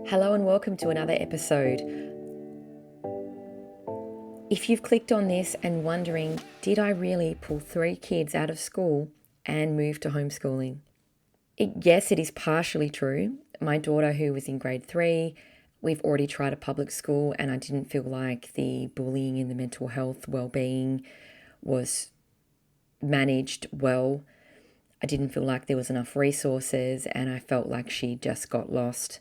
Hello and welcome to another episode. If you've clicked on this and wondering, did I really pull 3 kids out of school and move to homeschooling? Yes, it is partially true. My daughter, who was in grade 3, we've already tried a public school and I didn't feel like the bullying and the mental health well-being was managed well. I didn't feel like there was enough resources and I felt like she just got lost.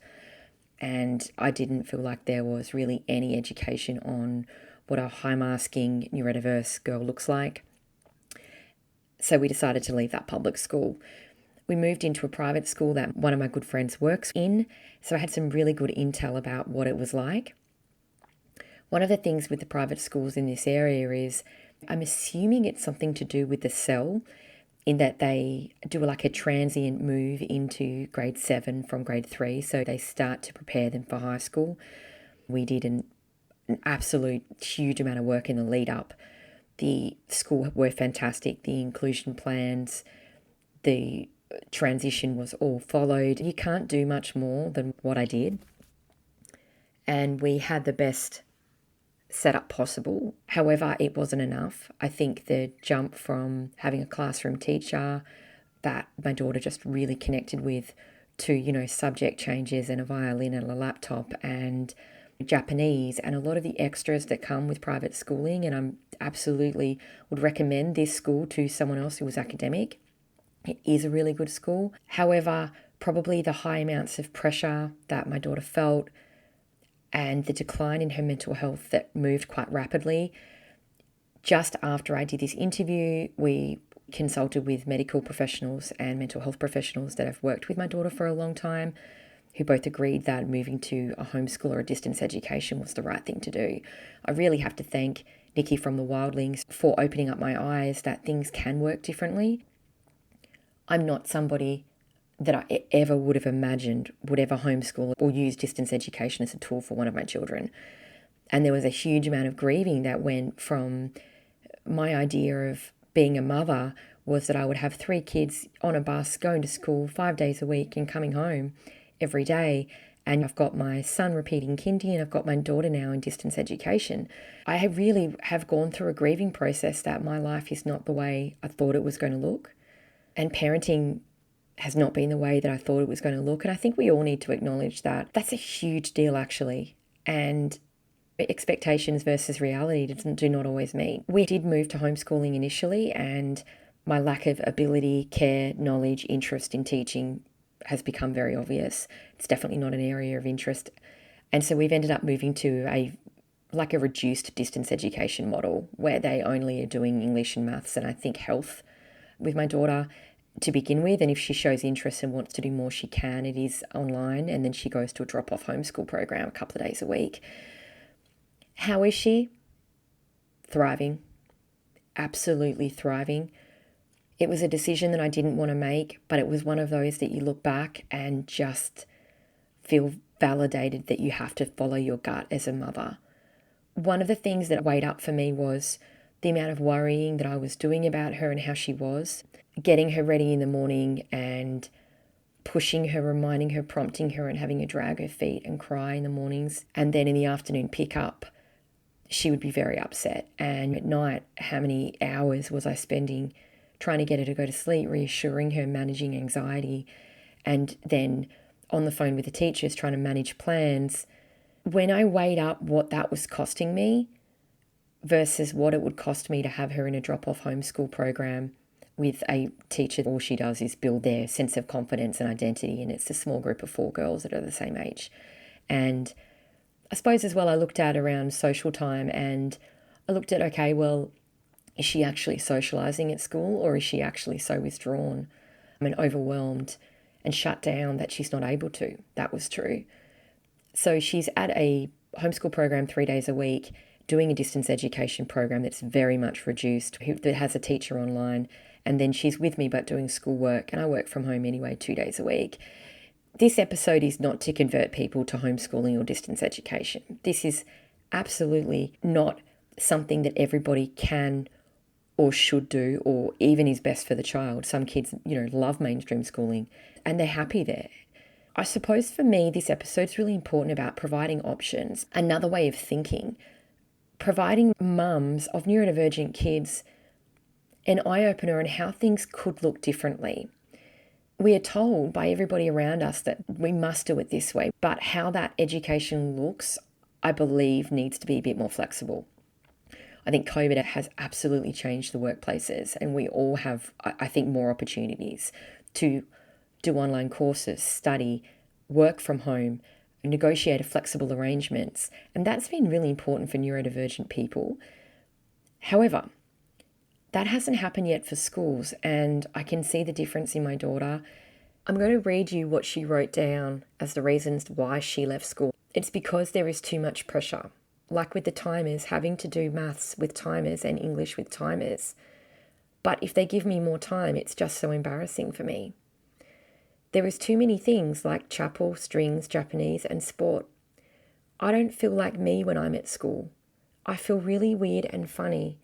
And I didn't feel like there was really any education on what a high-masking neurodiverse girl looks like. So we decided to leave that public school. We moved into a private school that one of my good friends works in, so I had some really good intel about what it was like. One of the things with the private schools in this area is I'm assuming it's something to do with the cell, in that they do like a transient move into grade 7 from grade 3, so they start to prepare them for high school. We did an absolute huge amount of work in the lead up. The school were fantastic, the inclusion plans, the transition was all followed. You can't do much more than what I did. And we had the best setup possible. However, it wasn't enough. I think the jump from having a classroom teacher that my daughter just really connected with to, subject changes and a violin and a laptop and Japanese and a lot of the extras that come with private schooling. And I absolutely would recommend this school to someone else who was academic. It is a really good school. However, probably the high amounts of pressure that my daughter felt and the decline in her mental health that moved quite rapidly. Just after I did this interview, we consulted with medical professionals and mental health professionals that have worked with my daughter for a long time, who both agreed that moving to a homeschool or a distance education was the right thing to do. I really have to thank Nikki from the Wildlings for opening up my eyes that things can work differently. I'm not somebody that I ever would have imagined would ever homeschool or use distance education as a tool for one of my children. And there was a huge amount of grieving that went from my idea of being a mother was that I would have 3 kids on a bus going to school 5 days a week and coming home every day. And I've got my son repeating kindy and I've got my daughter now in distance education. I really have gone through a grieving process that my life is not the way I thought it was going to look. And parenting has not been the way that I thought it was going to look. And I think we all need to acknowledge that. That's a huge deal, actually. And expectations versus reality do not always meet. We did move to homeschooling initially, and my lack of ability, care, knowledge, interest in teaching has become very obvious. It's definitely not an area of interest. And so we've ended up moving to a reduced distance education model where they only are doing English and maths and I think health with my daughter to begin with. And if she shows interest and wants to do more, she can. It is online, and then she goes to a drop-off homeschool program a couple of days a week. How is she? Thriving. Absolutely thriving. It was a decision that I didn't want to make, but it was one of those that you look back and just feel validated that you have to follow your gut as a mother. One of the things that weighed up for me was the amount of worrying that I was doing about her and how she was, getting her ready in the morning and pushing her, reminding her, prompting her, and having her drag her feet and cry in the mornings. And then in the afternoon pick up, she would be very upset. And at night, how many hours was I spending trying to get her to go to sleep, reassuring her, managing anxiety, and then on the phone with the teachers trying to manage plans. When I weighed up what that was costing me versus what it would cost me to have her in a drop-off homeschool program with a teacher, all she does is build their sense of confidence and identity, and it's a small group of 4 girls that are the same age. And I suppose as well I looked at around social time and I looked at, okay, well, is she actually socialising at school, or is she actually so withdrawn and overwhelmed and shut down that she's not able to? That was true. So she's at a homeschool program 3 days a week, doing a distance education program that's very much reduced, that has a teacher online, and then she's with me but doing schoolwork, and I work from home anyway 2 days a week. This episode is not to convert people to homeschooling or distance education. This is absolutely not something that everybody can or should do or even is best for the child. Some kids, love mainstream schooling and they're happy there. I suppose for me, this episode's really important about providing options, another way of thinking, providing mums of neurodivergent kids an eye-opener on how things could look differently. We are told by everybody around us that we must do it this way, but how that education looks, I believe, needs to be a bit more flexible. I think COVID has absolutely changed the workplaces, and we all have, I think, more opportunities to do online courses, study, work from home, negotiate flexible arrangements, and that's been really important for neurodivergent people. However, that hasn't happened yet for schools, and I can see the difference in my daughter. I'm going to read you what she wrote down as the reasons why she left school. It's because there is too much pressure. Like with the timers, having to do maths with timers and English with timers. But if they give me more time, it's just so embarrassing for me. There is too many things like chapel, strings, Japanese, and sport. I don't feel like me when I'm at school. I feel really weird and funny.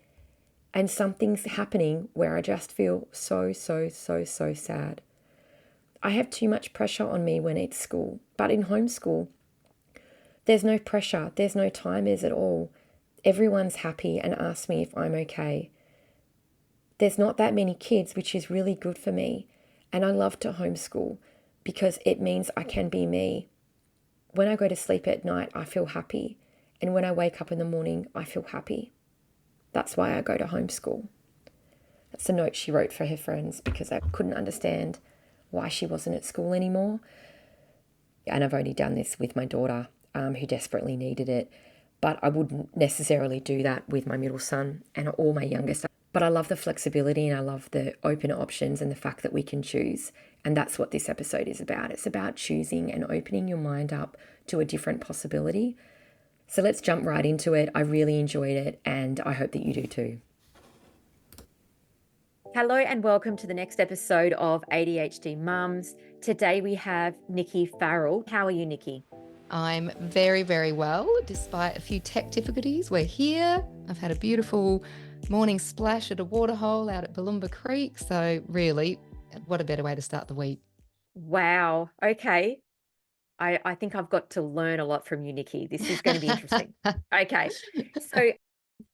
And something's happening where I just feel so sad. I have too much pressure on me when it's school. But in homeschool, there's no pressure. There's no timers at all. Everyone's happy and asks me if I'm okay. There's not that many kids, which is really good for me. And I love to homeschool because it means I can be me. When I go to sleep at night, I feel happy. And when I wake up in the morning, I feel happy. That's why I go to homeschool. That's a note she wrote for her friends because I couldn't understand why she wasn't at school anymore. And I've only done this with my daughter, who desperately needed it. But I wouldn't necessarily do that with my middle son and all my youngest. But I love the flexibility and I love the open options and the fact that we can choose. And that's what this episode is about. It's about choosing and opening your mind up to a different possibility. So let's jump right into it. I really enjoyed it and I hope that you do too. Hello and welcome to the next episode of ADHD Mums. Today we have Nicki Farrell. How are you, Nikki? I'm very, very well, despite a few tech difficulties. We're here. I've had a beautiful morning splash at a waterhole out at Balumba Creek. So really, what a better way to start the week. Wow. Okay. I think I've got to learn a lot from you, Nikki. This is going to be interesting. Okay. So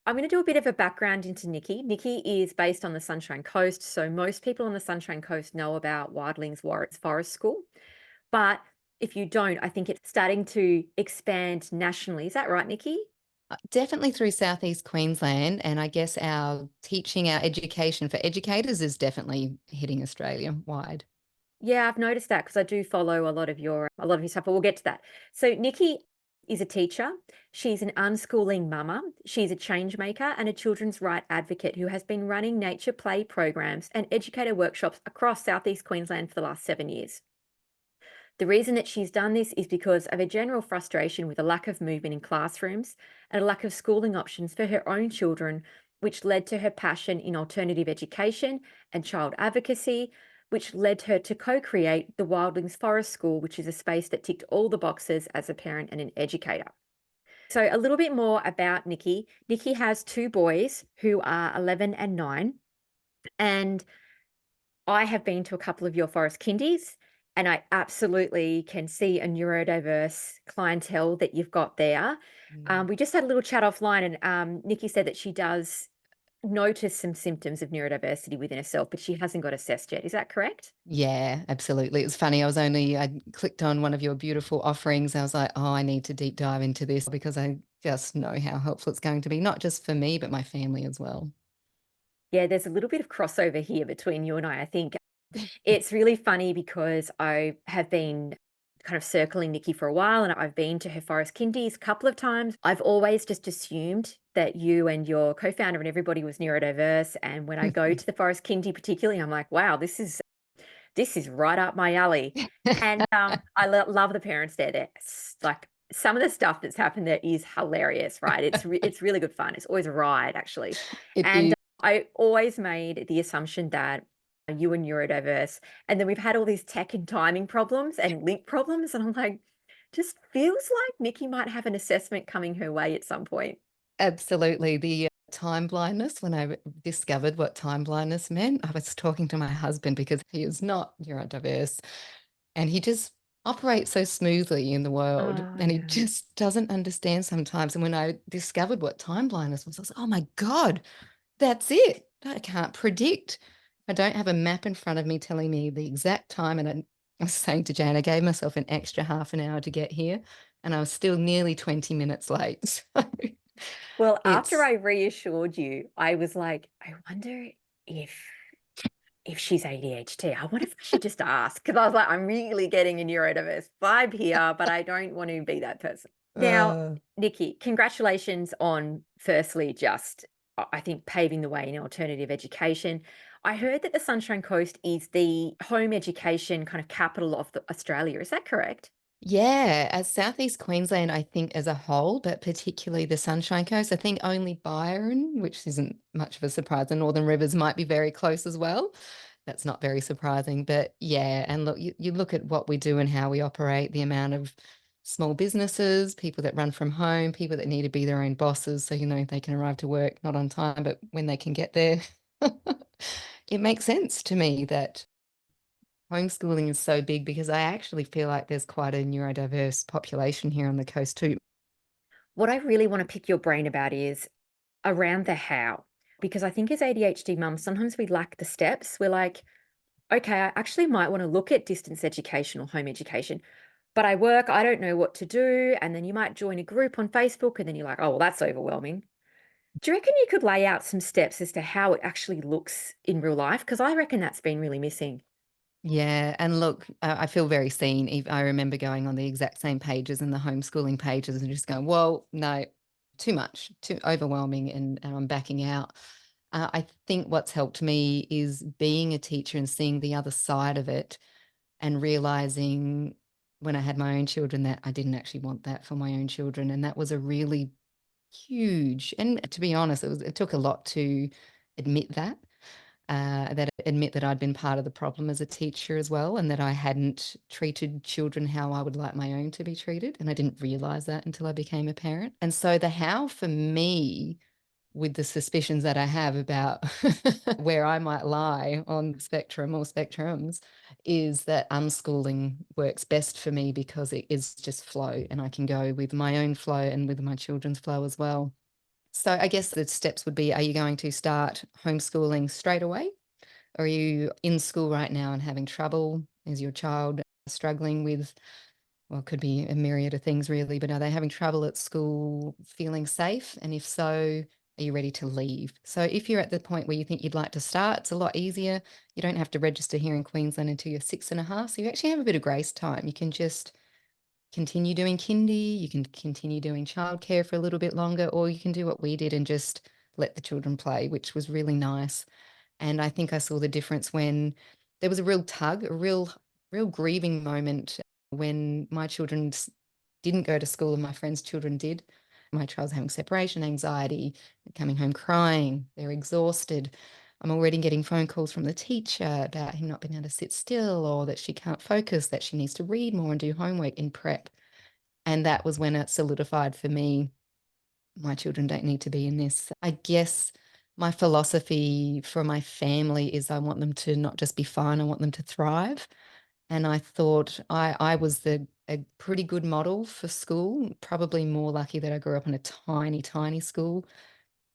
I'm going to do a bit of a background into Nikki. Nikki is based on the Sunshine Coast. So most people on the Sunshine Coast know about Wildlings Forest School. But if you don't, I think it's starting to expand nationally. Is that right, Nikki? Definitely through Southeast Queensland. And I guess our education for educators is definitely hitting Australia wide. Yeah, I've noticed that because I do follow a lot of your stuff, but we'll get to that. So Nikki is a teacher. She's an unschooling mama. She's a change maker and a children's right advocate who has been running nature play programs and educator workshops across Southeast Queensland for the last 7 years. The reason that she's done this is because of a general frustration with a lack of movement in classrooms and a lack of schooling options for her own children, which led to her passion in alternative education and child advocacy, which led her to co-create the Wildlings Forest School, which is a space that ticked all the boxes as a parent and an educator. So a little bit more about Nikki. Nikki has 2 boys who are 11 and 9, and I have been to a couple of your forest kindies, and I absolutely can see a neurodiverse clientele that you've got there. We just had a little chat offline, and Nikki said that she does notice some symptoms of neurodiversity within herself, but she hasn't got assessed yet. Is that correct? Yeah, absolutely. It's funny. I clicked on one of your beautiful offerings. I was like, oh, I need to deep dive into this because I just know how helpful it's going to be, not just for me, but my family as well. Yeah, there's a little bit of crossover here between you and I think. It's really funny because I have been kind of circling Nikki for a while and I've been to her forest kindies a couple of times. I've always just assumed that you and your co-founder and everybody was neurodiverse. And when I go to the forest kindy particularly, I'm like, wow, this is right up my alley. And I love the parents there. Like some of the stuff that's happened there is hilarious, right? It's really good fun. It's always a ride, actually. It And is. I always made the assumption that you were neurodiverse, and then we've had all these tech and timing problems and link problems, and I'm like, just feels like Nikki might have an assessment coming her way at some point. Absolutely. The time blindness, when I discovered what time blindness meant, I was talking to my husband because he is not neurodiverse. And he just operates so smoothly in the world, Oh, and he yeah. just doesn't understand sometimes. And when I discovered what time blindness was, I was like, oh my God, that's it. I can't predict. I don't have a map in front of me telling me the exact time. And I was saying to Jane, I gave myself an extra half an hour to get here, and I was still nearly 20 minutes late. Well, So after it's, I reassured you, I was like, I wonder if she's ADHD. I wonder if I should just ask because I was like, I'm really getting a neurodiverse vibe here, but I don't want to be that person. Now, uh, Nikki, congratulations on firstly just I think paving the way in alternative education. I heard that the Sunshine Coast is the home education kind of capital of Australia. Is that correct? yeah, as Southeast Queensland, I think as a whole, but particularly the Sunshine Coast, I think only Byron, which isn't much of a surprise, the Northern Rivers might be very close as well. That's not very surprising. But yeah, and look, you look at what we do and how we operate, the amount of small businesses, people that run from home, people that need to be their own bosses. So, they can arrive to work not on time, but when they can get there. It makes sense to me that homeschooling is so big because I actually feel like there's quite a neurodiverse population here on the coast too. What I really want to pick your brain about is around the how, because I think as ADHD mums, sometimes we lack the steps. We're like, okay, I actually might want to look at distance education or home education, but I work, I don't know what to do. And then you might join a group on Facebook and then you're like, oh, well, that's overwhelming. Do you reckon you could lay out some steps as to how it actually looks in real life? Because I reckon that's been really missing. Yeah, and look, I feel very seen. I remember going on the exact same pages and the homeschooling pages and just going, "Whoa, no, too much, too overwhelming," and I'm backing out. I think what's helped me is being a teacher and seeing the other side of it, and realizing when I had my own children that I didn't actually want that for my own children, and that was a really huge. And to be honest, it took a lot to admit that admit that I'd been part of the problem as a teacher as well, and that I hadn't treated children how I would like my own to be treated. And I didn't realize that until I became a parent. And so the how for me, with the suspicions that I have about where I might lie on the spectrum or spectrums, is that unschooling works best for me because it is just flow, and I can go with my own flow and with my children's flow as well. So I guess the steps would be, are you going to start homeschooling straight away? Or are you in school right now and having trouble? Is your child struggling with, well, it could be a myriad of things really, but are they having trouble at school feeling safe? And if so, are you ready to leave? So if you're at the point where you think you'd like to start, it's a lot easier. You don't have to register here in Queensland until you're 6.5. So you actually have a bit of grace time. You can just continue doing kindy, you can continue doing childcare for a little bit longer, or you can do what we did and just let the children play, which was really nice. And I think I saw the difference when there was a real tug, a real grieving moment when my children didn't go to school and my friends' children did. My child's having separation anxiety, coming home crying, they're exhausted. I'm already getting phone calls from the teacher about him not being able to sit still, or that she can't focus, that she needs to read more and do homework in prep. And that was when it solidified for me, my children don't need to be in this. I guess my philosophy for my family is I want them to not just be fine, I want them to thrive. And I thought I was a pretty good model for school, probably more lucky that I grew up in a tiny, tiny school.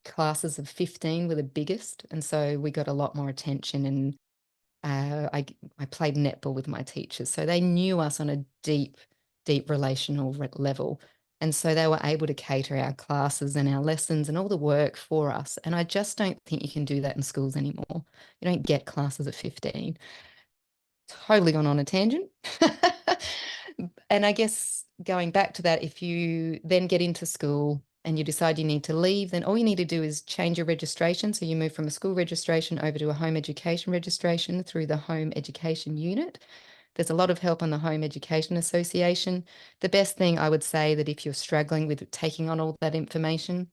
Classes of 15 were the biggest. And so we got a lot more attention. And I played netball with my teachers. So they knew us on a deep, deep relational level. And so they were able to cater our classes and our lessons and all the work for us. And I just don't think you can do that in schools anymore. You don't get classes at 15. Totally gone on a tangent. And I guess going back to that, if you then get into school and you decide you need to leave, then all you need to do is change your registration. So you move from a school registration over to a home education registration through the home education unit. There's a lot of help on the Home Education Association. The best thing I would say, that if you're struggling with taking on all that information,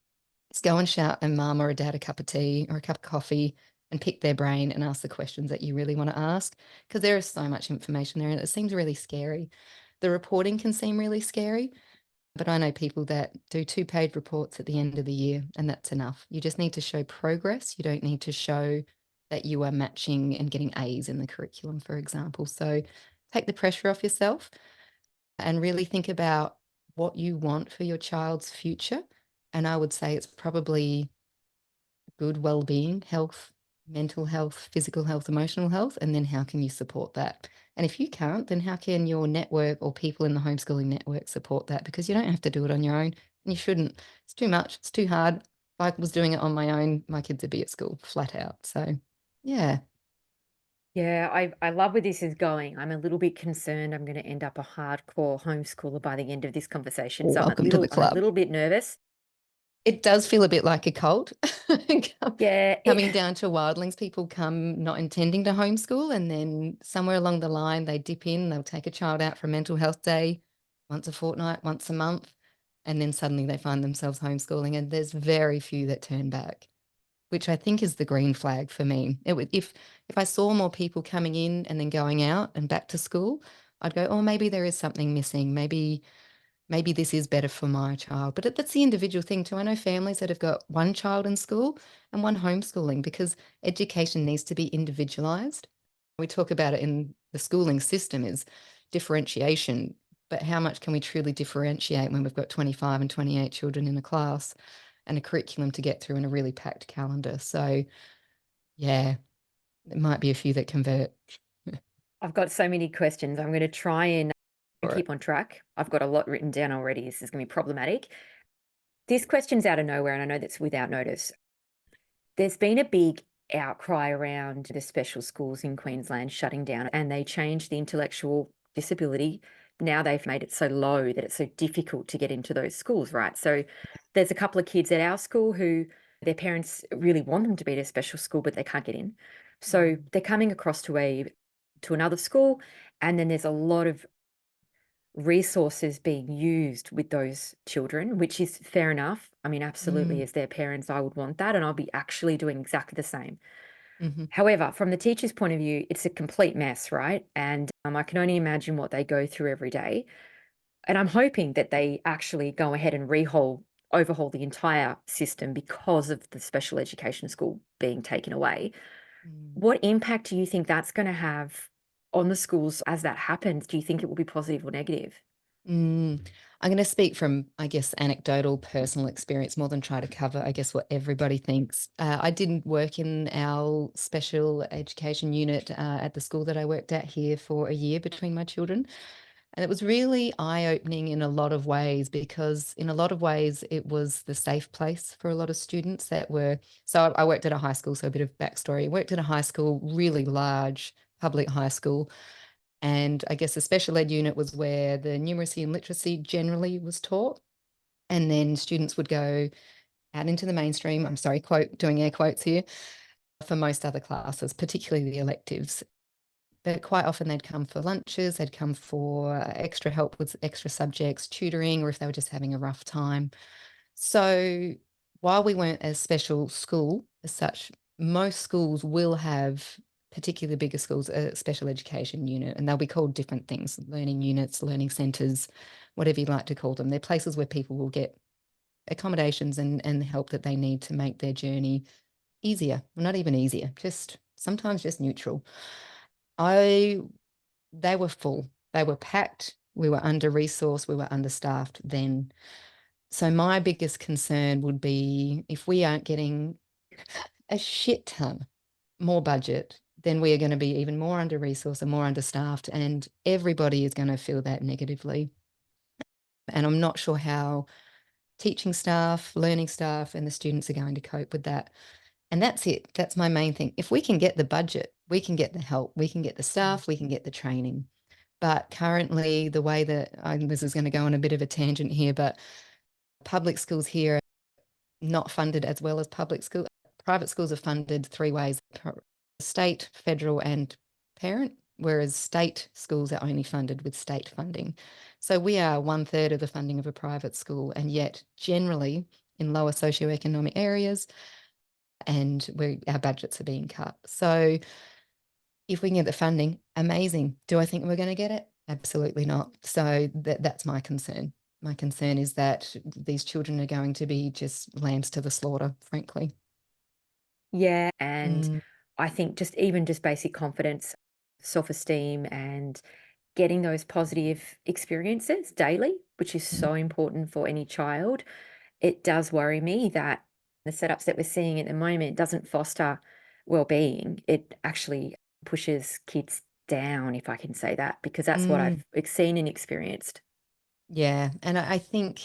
is go and shout a mum or a dad a cup of tea or a cup of coffee and pick their brain and ask the questions that you really want to ask, because there is so much information there and it seems really scary. The reporting can seem really scary, but I know people that do 2-page reports at the end of the year, and that's enough. You just need to show progress. You don't need to show that you are matching and getting A's in the curriculum, for example. So take the pressure off yourself. and really think about what you want for your child's future. And I would say it's probably good well-being, health, mental health, physical health, emotional health, and then how can you support that? And if you can't, then how can your network or people in the homeschooling network support that? Because you don't have to do it on your own, and you shouldn't. It's too much. It's too hard. If I was doing it on my own, my kids would be at school flat out. So, yeah. Yeah, I love where this is going. I'm a little bit concerned I'm going to end up a hardcore homeschooler by the end of this conversation. So Welcome to the I'm a club. little bit nervous. It does feel a bit like a cult. Yeah, Coming down to Wildlings, people come not intending to homeschool, and then somewhere along the line, they dip in, they'll take a child out for a mental health day once a fortnight, once a month, and then suddenly they find themselves homeschooling. And there's very few that turn back, which I think is the green flag for me. If I saw more people coming in and then going out and back to school, I'd go, oh, maybe there is something missing. Maybe this is better for my child. But that's the individual thing too. I know families that have got one child in school and one homeschooling, because education needs to be individualized. We talk about it in the schooling system is differentiation, but how much can we truly differentiate when we've got 25 and 28 children in a class and a curriculum to get through and a really packed calendar? So yeah, there might be a few that convert. I've got so many questions. I'm going to try and For it. keep on track. I've got a lot written down already. This is going to be problematic. This question's out of nowhere, and I know that's without notice. There's been a big outcry around the special schools in Queensland shutting down, and they changed the intellectual disability. Now they've made it so low that it's so difficult to get into those schools, right? So there's a couple of kids at our school who their parents really want them to be at a special school, but they can't get in. So they're coming across to another school, and then there's a lot of resources being used with those children, which is fair enough. I mean, absolutely, Mm, as their parents, I would want that, and I'll be actually doing exactly the same. mhm, However, from the teacher's point of view, it's a complete mess, right? And I can only imagine what they go through every day. And I'm hoping that they actually go ahead and overhaul the entire system because of the special education school being taken away. mm. What impact do you think that's going to have on the schools as that happens? Do you think it will be positive or negative? Mm. I'm going to speak from, I guess, anecdotal personal experience more than try to cover, I guess, what everybody thinks. I didn't work in our special education unit at the school that I worked at here for a year between my children. And it was really eye-opening in a lot of ways, because in a lot of ways it was the safe place for a lot of students that were. So I worked at a high school, so a bit of backstory. I worked at a high school, really large public high school. And I guess the special ed unit was where the numeracy and literacy generally was taught. And then students would go out into the mainstream. I'm sorry, doing air quotes here, for most other classes, particularly the electives. But quite often they'd come for lunches, they'd come for extra help with extra subjects, tutoring, or if they were just having a rough time. So while we weren't a special school as such, most schools will have, particularly bigger schools, a special education unit, and they'll be called different things: learning units, learning centres, whatever you like to call them. They're places where people will get accommodations and the help that they need to make their journey easier. Well, not even easier, just sometimes just neutral. I They were full. They were packed. We were under-resourced. We were understaffed then. So my biggest concern would be if we aren't getting a shit ton more budget, then we are going to be even more under-resourced and more understaffed, and everybody is going to feel that negatively. And I'm not sure how teaching staff, learning staff, and the students are going to cope with that. And that's it. That's my main thing. If we can get the budget, we can get the help, we can get the staff, we can get the training. But currently, the way that this is going to go on a bit of a tangent here, but public schools here are not funded as well as public schools. Private schools are funded three ways: state, federal, and parent, whereas state schools are only funded with state funding. So we are 1/3 of the funding of a private school, and yet generally in lower socioeconomic areas, and our budgets are being cut. So if we can get the funding, amazing. Do I think we're going to get it? Absolutely not. So that's my concern. My concern is that these children are going to be just lambs to the slaughter, frankly. Yeah. And Mm, I think just even just basic confidence, self-esteem, and getting those positive experiences daily, which is Mm. so important for any child. It does worry me that the setups that we're seeing at the moment doesn't foster well-being. It actually pushes kids down, if I can say that, because that's what Mm. I've seen and experienced. Yeah, and I think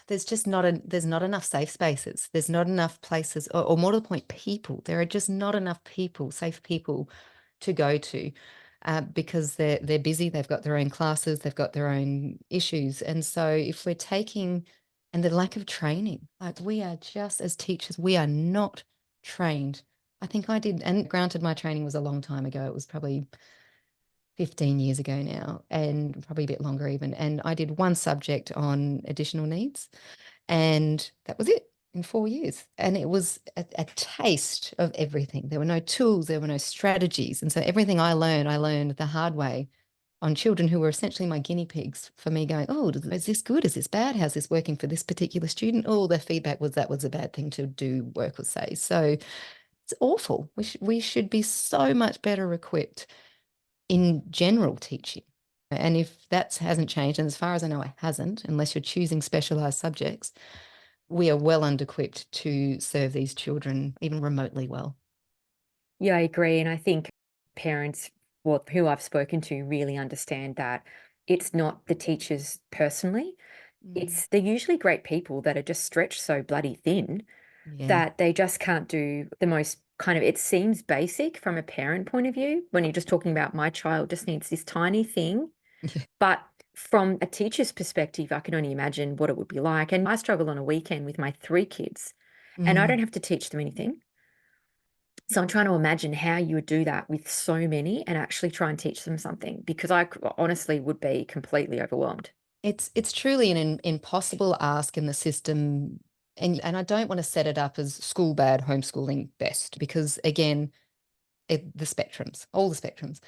there's just there's not enough safe spaces. There's not enough places, or more to the point, people. There are just not enough people, safe people, to go to, because they're busy. They've got their own classes. They've got their own issues, and so if we're taking and the lack of training, like we are just as teachers, we are not trained. I think I did, and granted, my training was a long time ago. It was probably 15 years ago now, and probably a bit longer even. And I did one subject on additional needs, and that was it in 4 years. And it was a taste of everything. There were no tools, there were no strategies. And so everything I learned the hard way on children who were essentially my guinea pigs for me going, oh, is this good? Is this bad? How's this working for this particular student? Oh, their feedback was that was a bad thing to do, work or say. So it's awful. We should be so much better equipped in general teaching. And if that hasn't changed, and as far as I know, it hasn't, unless you're choosing specialised subjects, we are well under-equipped to serve these children even remotely well. Yeah, I agree. And I think parents, well, who I've spoken to, really understand that it's not the teachers personally. Mm. They're usually great people that are just stretched so bloody thin Yeah. that they just can't do the most kind of, it seems basic from a parent point of view when you're just talking about my child just needs this tiny thing. Yeah. But from a teacher's perspective, I can only imagine what it would be like. And I struggle on a weekend with my three kids, and I Mm. don't have to teach them anything. So I'm trying to imagine how you would do that with so many and actually try and teach them something because honestly would be completely overwhelmed. It's truly an impossible ask in the system. And I don't want to set it up as school bad, homeschooling best, because again, the spectrums, all the spectrums.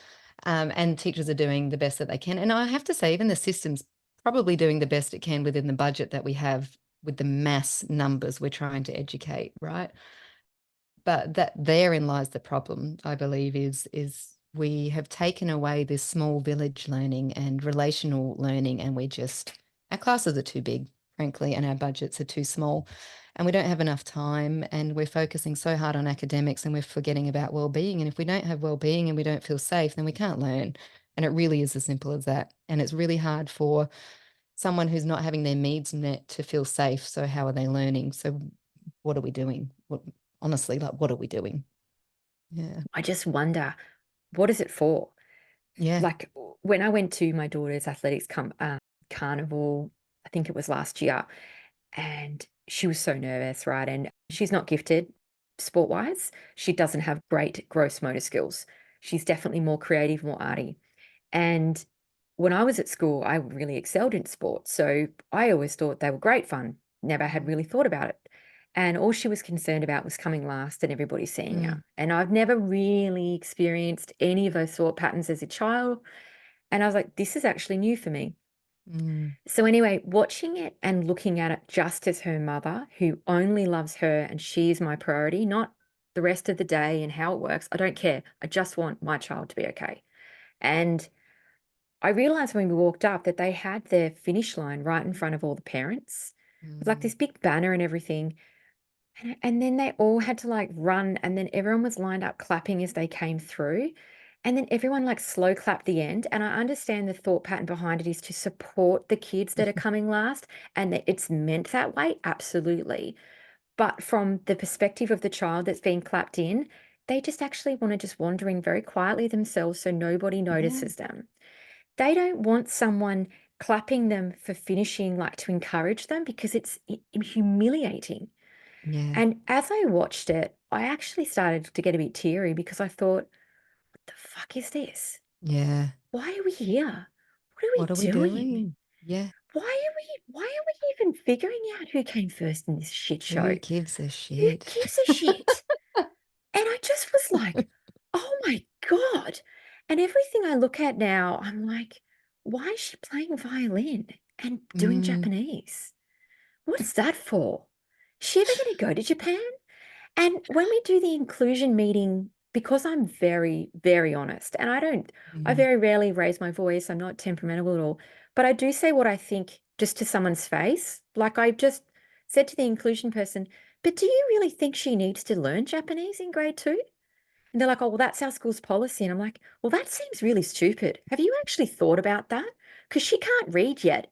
And teachers are doing the best that they can. And I have to say, even the system's probably doing the best it can within the budget that we have with the mass numbers we're trying to educate, right? But that therein lies the problem, I believe, is we have taken away this small village learning and relational learning, and we just our classes are too big, frankly, and our budgets are too small, and we don't have enough time, and we're focusing so hard on academics, and we're forgetting about well-being. And if we don't have well-being and we don't feel safe, then we can't learn. And it really is as simple as that. And it's really hard for someone who's not having their needs met to feel safe. So how are they learning? So what are we doing? Honestly, like, what are we doing? Yeah. I just wonder, what is it for? Yeah. Like when I went to my daughter's athletics carnival, I think it was last year, and she was so nervous, right? And she's not gifted sport wise. She doesn't have great gross motor skills. She's definitely more creative, more arty. And when I was at school, I really excelled in sport. So I always thought they were great fun. Never had Mm. really thought about it. And all she was concerned about was coming last and everybody seeing Mm. her. And I've never really experienced any of those thought patterns as a child. And I was like, this is actually new for me. Mm. So, anyway, watching it and looking at it just as her mother, who only loves her and she is my priority, not the rest of the day and how it works. I don't care. I just want my child to be okay. And I realized when we walked up that they had their finish line right in front of all the parents with like Mm. this big banner and everything. And then they all had to like run, and then everyone was lined up clapping as they came through. And then everyone like slow clapped the end. And I understand the thought pattern behind it is to support the kids that are coming last, and that it's meant that way, absolutely. But from the perspective of the child that's being clapped in, they just actually want to just wander in very quietly themselves so nobody Yeah. notices them. They don't want someone clapping them for finishing, like to encourage them, because it's humiliating. Yeah. And as I watched it, I actually started to get a bit teary because I thought, what the fuck is this? Yeah. Why are we here? What are we What are we doing? doing? Yeah. Why are we even figuring out who came first in this shit show? Who gives a Who shit? gives a shit? And I just was like, oh my God. And everything I look at now, I'm like, why is she playing violin and doing Mm. Japanese? What's that for? Is she ever going to go to Japan? And when we do the inclusion meeting because I'm very, very honest, and I Mm. very rarely raise my voice. I'm not temperamental at all, but I do say what I think just to someone's face. Like I just said to the inclusion person, but do you really think she needs to learn Japanese in grade two? And they're like, oh, well, that's our school's policy. And I'm like, well, that seems really stupid. Have you actually thought about that? Because she can't read yet.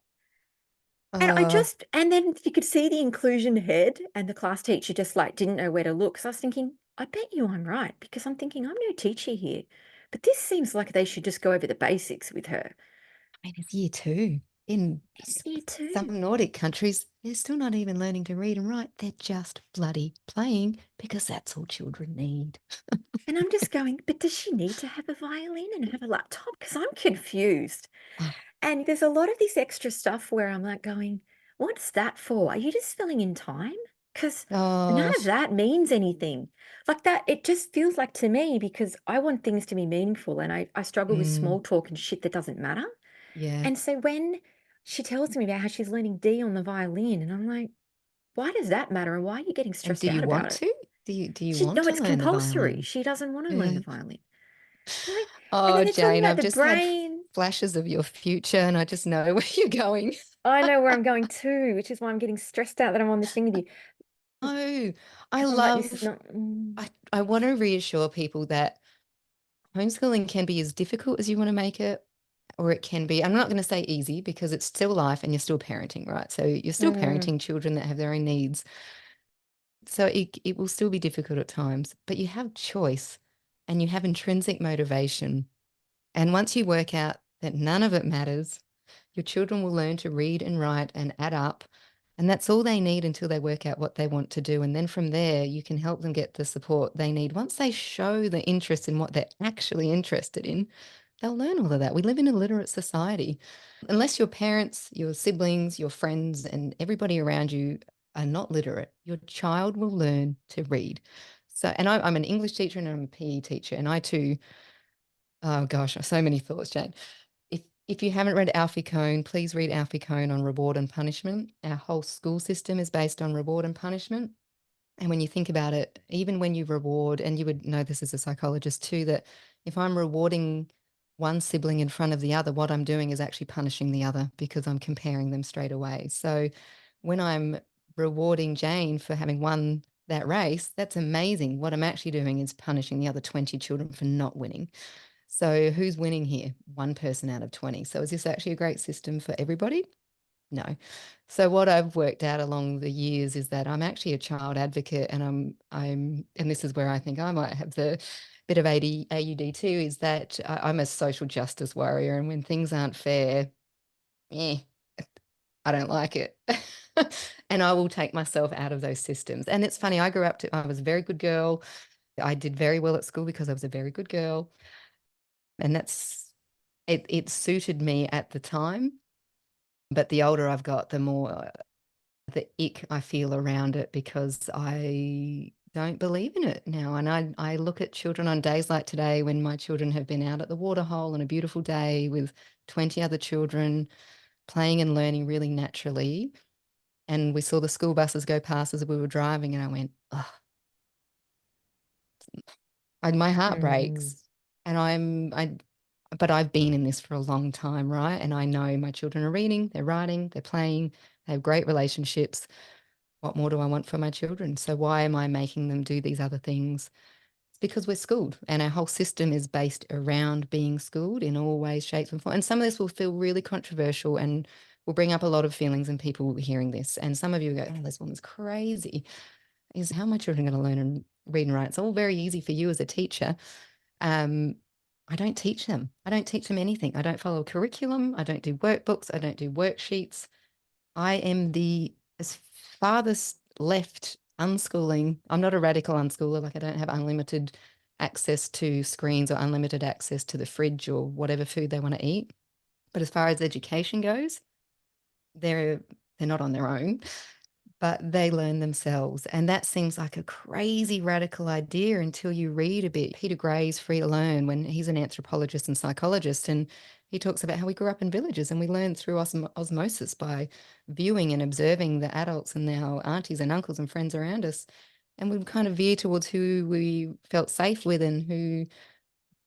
Uh, And then you could see the inclusion head and the class teacher just like didn't know where to look. So I was thinking, I bet you I'm right because I'm thinking I'm no teacher here. But this seems like they should just go over the basics with her. I mean, it's year two. In It's year two. some Nordic countries, they're still not even learning to read and write. They're just bloody playing because that's all children need. And I'm just going, but does she need to have a violin and have a laptop? Because I'm confused. Oh, And there's a lot of this extra stuff where I'm like going, what's that for? Are you just filling in time? Because none of gosh. that means anything. Like that, it just feels like to me because I want things to be meaningful and I struggle with Mm, small talk and shit that doesn't matter. yeah. And so when she tells me about how she's learning D on the violin, and I'm like, why does that matter? And why are you getting And do stressed you out about want it? to? Do you She, want no, to it's learn the compulsory. violin? She doesn't want to learn Yeah. the violin. Like, and then Oh, they're talking Jane, about I've the just had brain. flashes of your future and I just know where you're going. I know where I'm going to, which is why I'm getting stressed out that I'm on this thing with you. Oh, I Because I'm like, this is love, not. I want to reassure people that homeschooling can be as difficult as you want to make it, or it can be, I'm not going to say easy because it's still life and you're still parenting, right? So you're still Mm, parenting children that have their own needs. So it will still be difficult at times, but you have choice and you have intrinsic motivation. And once you work out that none of it matters, your children will learn to read and write and add up. And that's all they need until they work out what they want to do. And then from there, you can help them get the support they need. Once they show the interest in what they're actually interested in, they'll learn all of that. We live in a literate society. Unless your parents, your siblings, your friends, and everybody around you are not literate, your child will learn to read. So, and I'm an English teacher and I'm a PE teacher, and I too, oh gosh, so many thoughts, Jane. If you haven't read Alfie Kohn, please read Alfie Kohn on reward and punishment. Our whole school system is based on reward and punishment. And when you think about it, even when you reward, and you would know this as a psychologist too, that if I'm rewarding one sibling in front of the other, what I'm doing is actually punishing the other because I'm comparing them straight away. So when I'm rewarding Jane for having won that race, that's amazing. What I'm actually doing is punishing the other 20 children for not winning. So who's winning here? One person out of 20. So is this actually a great system for everybody? No. So what I've worked out along the years is that I'm actually a child advocate, and and this is where I think I might have the bit of AUD too, is that I'm a social justice warrior, and when things aren't fair, eh, I don't like it. And I will take myself out of those systems. And it's funny, I was a very good girl. I did very well at school because I was a very good girl. And it suited me at the time. But the older I've got, the more the ick I feel around it because I don't believe in it now. And I look at children on days like today when my children have been out at the waterhole on a beautiful day with 20 other children playing and learning really naturally. And we saw the school buses go past as we were driving, and I went, oh, my heart mm. breaks. But I've been in this for a long time, right? And I know my children are reading, they're writing, they're playing, they have great relationships. What more do I want for my children? So why am I making them do these other things? It's because we're schooled and our whole system is based around being schooled in all ways, shapes, and forms. And some of this will feel really controversial and will bring up a lot of feelings in people hearing this. And some of you go, oh, this woman's crazy. Is how are my children going to learn and read and write? It's all very easy for you as a teacher. Um, I don't teach them. I don't teach them anything. I don't follow a curriculum. I don't do workbooks. I don't do worksheets. I am the as farthest left unschooling. I'm not a radical unschooler. Like I don't have unlimited access to screens or unlimited access to the fridge or whatever food they want to eat. But as far as education goes, they're they're not on their own, but they learn themselves. And that seems like a crazy radical idea until you read a bit. Peter Gray's Free to Learn, when he's an anthropologist and psychologist, and he talks about how we grew up in villages and we learned through osmosis by viewing and observing the adults and our aunties and uncles and friends around us. and we'd kind of veer towards who we felt safe with and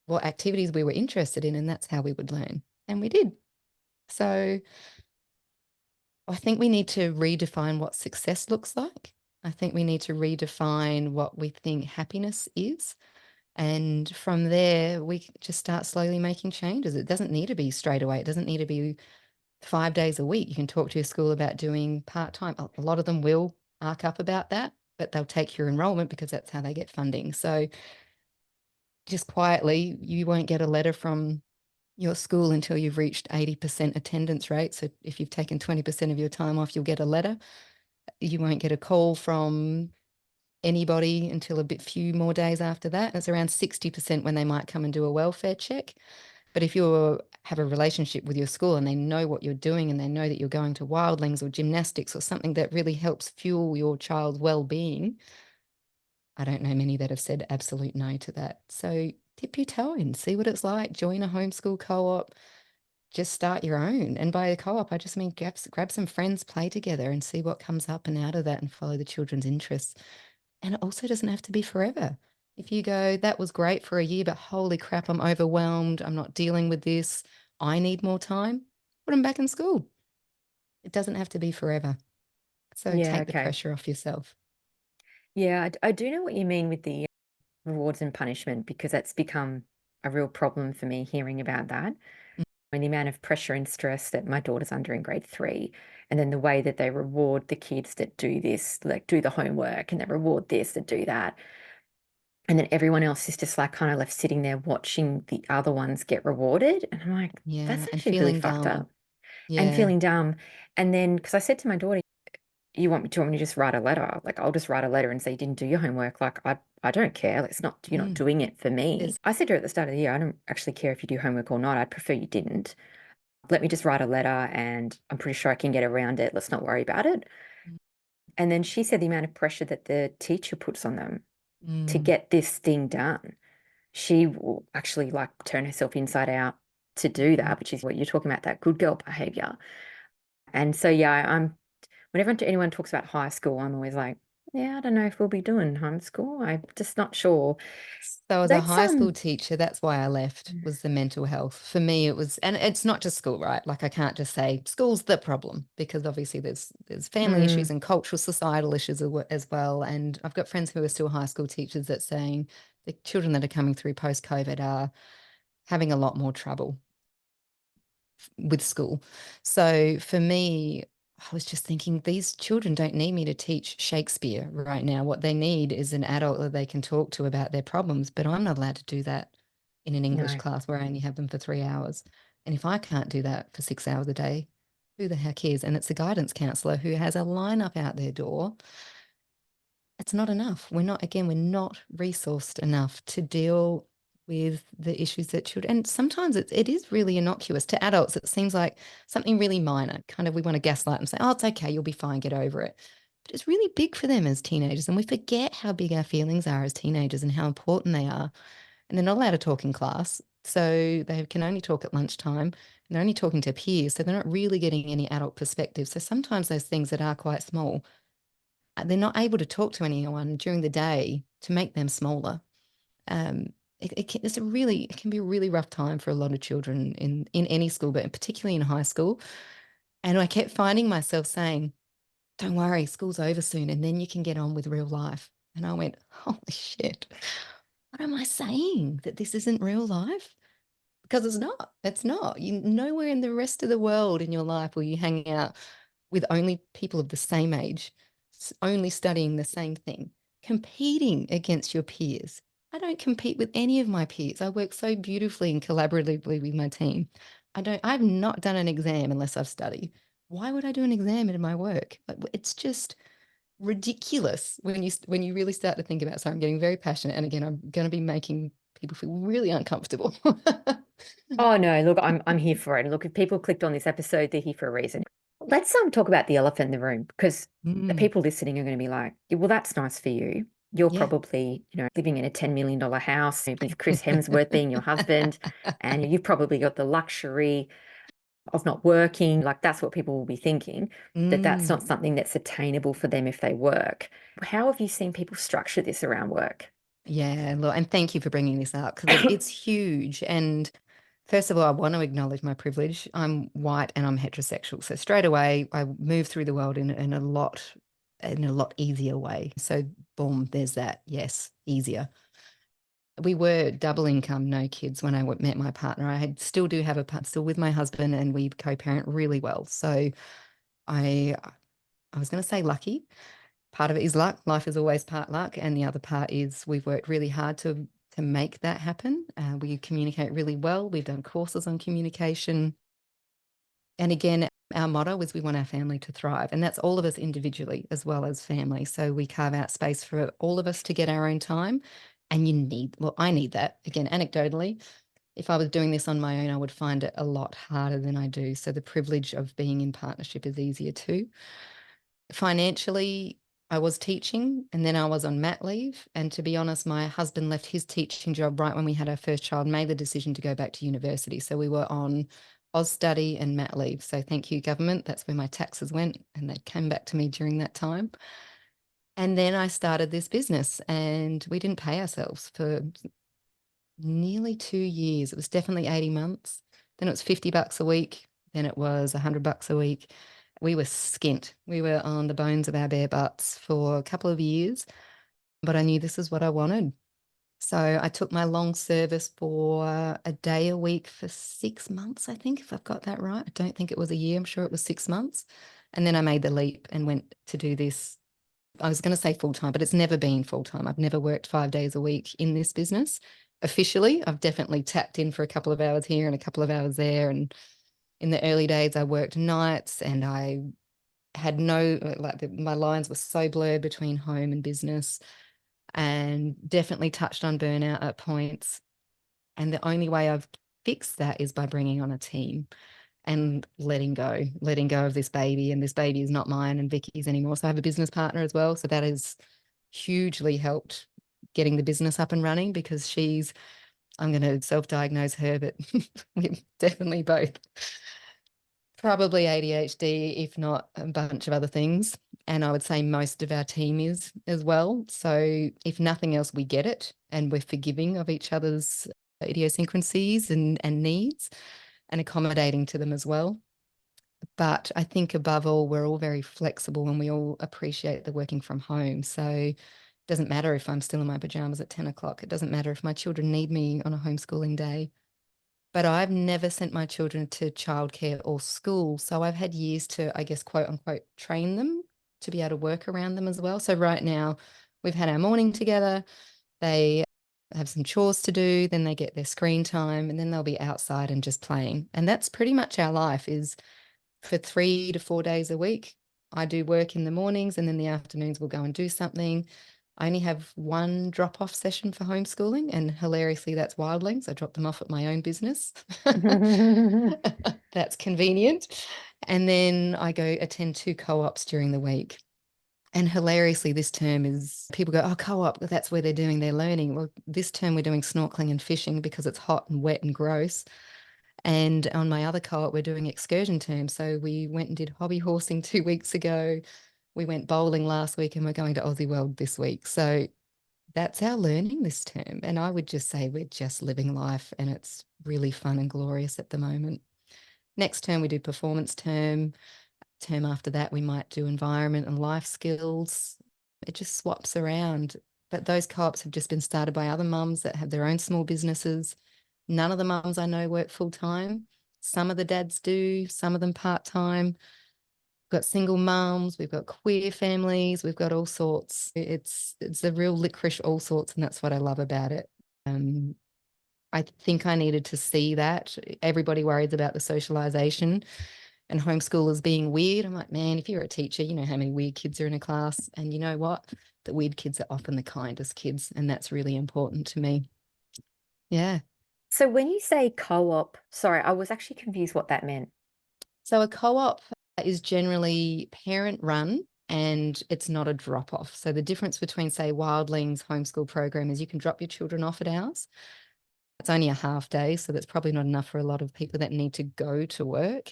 what activities we were interested in, and that's how we would learn. And we did. So I think we need to redefine what success looks like. I think we need to redefine what we think happiness is. And from there, we just start slowly making changes. It doesn't need to be straight away. It doesn't need to be 5 days a week. You can talk to your school about doing part-time. A lot of them will arc up about that, but they'll take your enrollment because that's how they get funding. So just quietly, you won't get a letter from your school until you've reached 80% attendance rate. So if you've taken 20% of your time off, you'll get a letter. You won't get a call from anybody until a few more days after that. It's around 60% when they might come and do a welfare check. But if you have a relationship with your school and they know what you're doing and they know that you're going to Wildlings or gymnastics or something that really helps fuel your child's well-being, I don't know many that have said absolute no to that. So dip your toe in, see what it's like, join a homeschool co-op, just start your own. And by a co-op, I just mean grab some friends, play together and see what comes up and out of that and follow the children's interests. And it also doesn't have to be forever. If you go, that was great for a year, but holy crap, I'm overwhelmed. I'm not dealing with this. I need more time. Put them back in school. It doesn't have to be forever. So Yeah, take the okay. pressure off yourself. Yeah, I do know what you mean with the rewards and punishment because that's become a real problem for me hearing about that. Mm. And the amount of pressure and stress that my daughter's under in grade 3, and then the way that they reward the kids that do this, like do the homework, and they reward this, that do that. And then everyone else is just like kind of left sitting there watching the other ones get rewarded. And I'm like, Yeah. that's And actually really feeling fucked dumb. up and Yeah. feeling dumb. And then, because I said to my daughter, do you want me to just write a letter? Like, I'll just write a letter and say you didn't do your homework. Like, I don't care. Like, it's not, you're not Mm. doing it for me. There's, I said to her at the start of the year, I don't actually care if you do homework or not. I'd prefer you didn't. Let me just write a letter and I'm pretty sure I can get around it. Let's not worry about it. And then she said the amount of pressure that the teacher puts on them to mm, get this thing done. She will actually like turn herself inside out to do mm. that, which is what you're talking about, that good girl behavior. And so, yeah, whenever anyone talks about high school, I'm always like, yeah, I don't know if we'll be doing homeschool. I'm just not sure. So as a Let's high school teacher, that's why I left, was the mental health. For me, it was, and it's not just school, right? Like I can't just say school's the problem because obviously there's family issues mm, and cultural societal issues as well. And I've got friends who are still high school teachers that saying the children that are coming through post-COVID are having a lot more trouble with school. So for me, I was just thinking these children don't need me to teach Shakespeare right now. What they need is an adult that they can talk to about their problems, but I'm not allowed to do that in an English no. class where I only have them for 3 hours. And if I can't do that for 6 hours a day, who the heck is? And it's a guidance counselor who has a lineup out their door. It's not enough. We're not resourced enough to deal with the issues that children, and sometimes it is really innocuous. To adults, it seems like something really minor, kind of we want to gaslight and say, oh, it's okay, you'll be fine, get over it. But it's really big for them as teenagers, and we forget how big our feelings are as teenagers and how important they are. And they're not allowed to talk in class, so they can only talk at lunchtime, and they're only talking to peers, so they're not really getting any adult perspective. So sometimes those things that are quite small, they're not able to talk to anyone during the day to make them smaller. It can be a really rough time for a lot of children in any school, but particularly in high school. And I kept finding myself saying, don't worry, school's over soon, and then you can get on with real life. And I went, holy shit, what am I saying? That this isn't real life? Because it's not. It's not. You nowhere in the rest of the world in your life will you hang out with only people of the same age, only studying the same thing, competing against your peers. I don't compete with any of my peers. I work so beautifully and collaboratively with my team. I've not done an exam unless I've studied. Why would I do an exam in my work? It's just ridiculous when you really start to think about it. So I'm getting very passionate. And again, I'm going to be making people feel really uncomfortable. Oh no, look, I'm here for it. Look, if people clicked on this episode, they're here for a reason. Let's talk about the elephant in the room because the Mm, people listening are going to be like, "Yeah, well, that's nice for you. You're yeah. probably, living in a $10 million house with Chris Hemsworth being your husband, and you've probably got the luxury. of not working. Like that's what people will be thinking, that that's Mm. not something that's attainable for them if they work. How have you seen people structure this around work? Yeah, look, and thank you for bringing this up because it's huge. And first of all, I want to acknowledge my privilege. I'm white and I'm heterosexual. So straight away, I move through the world in a lot easier way. So boom, there's that. Yes, easier. We were double income, no kids when I met my partner. Still do have still with my husband, and we co-parent really well. So I I was going to say lucky. Part of it is luck. Life is always part luck, and the other part is we've worked really hard to make that happen. We communicate really well. We've done courses on communication, and again, our motto is we want our family to thrive, and that's all of us individually as well as family. So we carve out space for all of us to get our own time. And I need that. Again, anecdotally, if I was doing this on my own, I would find it a lot harder than I do. So the privilege of being in partnership is easier too. Financially, I was teaching and then I was on mat leave. And to be honest, my husband left his teaching job right when we had our first child, made the decision to go back to university. So we were on Oz study and mat leave. So thank you, government. That's where my taxes went, and they came back to me during that time. And then I started this business, and we didn't pay ourselves for nearly 2 years. It was definitely 80 months. Then it was $50 a week. Then it was $100 a week. We were skint. We were on the bones of our bare butts for a couple of years, but I knew this is what I wanted. So I took my long service for a day a week for 6 months, I think, if I've got that right. I don't think it was a year. I'm sure it was 6 months. And then I made the leap and went to do this. I was going to say full time, but it's never been full time. I've never worked 5 days a week in this business. Officially, I've definitely tapped in for a couple of hours here and a couple of hours there. And in the early days, I worked nights, and I had my lines were so blurred between home and business, and definitely touched on burnout at points. And the only way I've fixed that is by bringing on a team and letting go of this baby. And this baby is not mine and Vicky's anymore. So I have a business partner as well. So that has hugely helped getting the business up and running, because I'm going to self-diagnose her, but we're definitely both probably ADHD, if not a bunch of other things. And I would say most of our team is as well. So if nothing else, we get it and we're forgiving of each other's idiosyncrasies and needs, and accommodating to them as well. But I think above all, we're all very flexible and we all appreciate the working from home. So it doesn't matter if I'm still in my pajamas at 10 o'clock. It doesn't matter if my children need me on a homeschooling day. But I've never sent my children to childcare or school. So I've had years to, I guess, quote unquote, train them to be able to work around them as well. So right now we've had our morning together. They have some chores to do, then they get their screen time, and then they'll be outside and just playing. And that's pretty much our life, is for 3 to 4 days a week. I do work in the mornings, and then the afternoons we'll go and do something. I only have one drop-off session for homeschooling, and hilariously, that's Wildlings. I drop them off at my own business. That's convenient. And then I go attend 2 co-ops during the week. And hilariously, this term is, people go, oh, co-op, that's where they're doing their learning. Well, this term we're doing snorkeling and fishing because it's hot and wet and gross. And on my other co-op, we're doing excursion terms. So we went and did hobby horsing 2 weeks ago. We went bowling last week, and we're going to Aussie World this week. So that's our learning this term. And I would just say we're just living life, and it's really fun and glorious at the moment. Next term, we do performance term. Term after that, we might do environment and life skills. It just swaps around. But those co-ops have just been started by other mums that have their own small businesses. None of the mums I know work full time. Some of the dads do, some of them part time. We've got single mums, we've got queer families, we've got all sorts. It's a real licorice all sorts, and that's what I love about it. I think I needed to see that. Everybody worries about the socialization and homeschoolers being weird. I'm like, man, if you're a teacher, you know how many weird kids are in a class. And you know what? The weird kids are often the kindest kids. And that's really important to me. Yeah. So when you say co-op, sorry, I was actually confused what that meant. So a co-op is generally parent run, and it's not a drop off. So the difference between, say, Wildlings homeschool program is you can drop your children off at ours. It's only a half day, so that's probably not enough for a lot of people that need to go to work.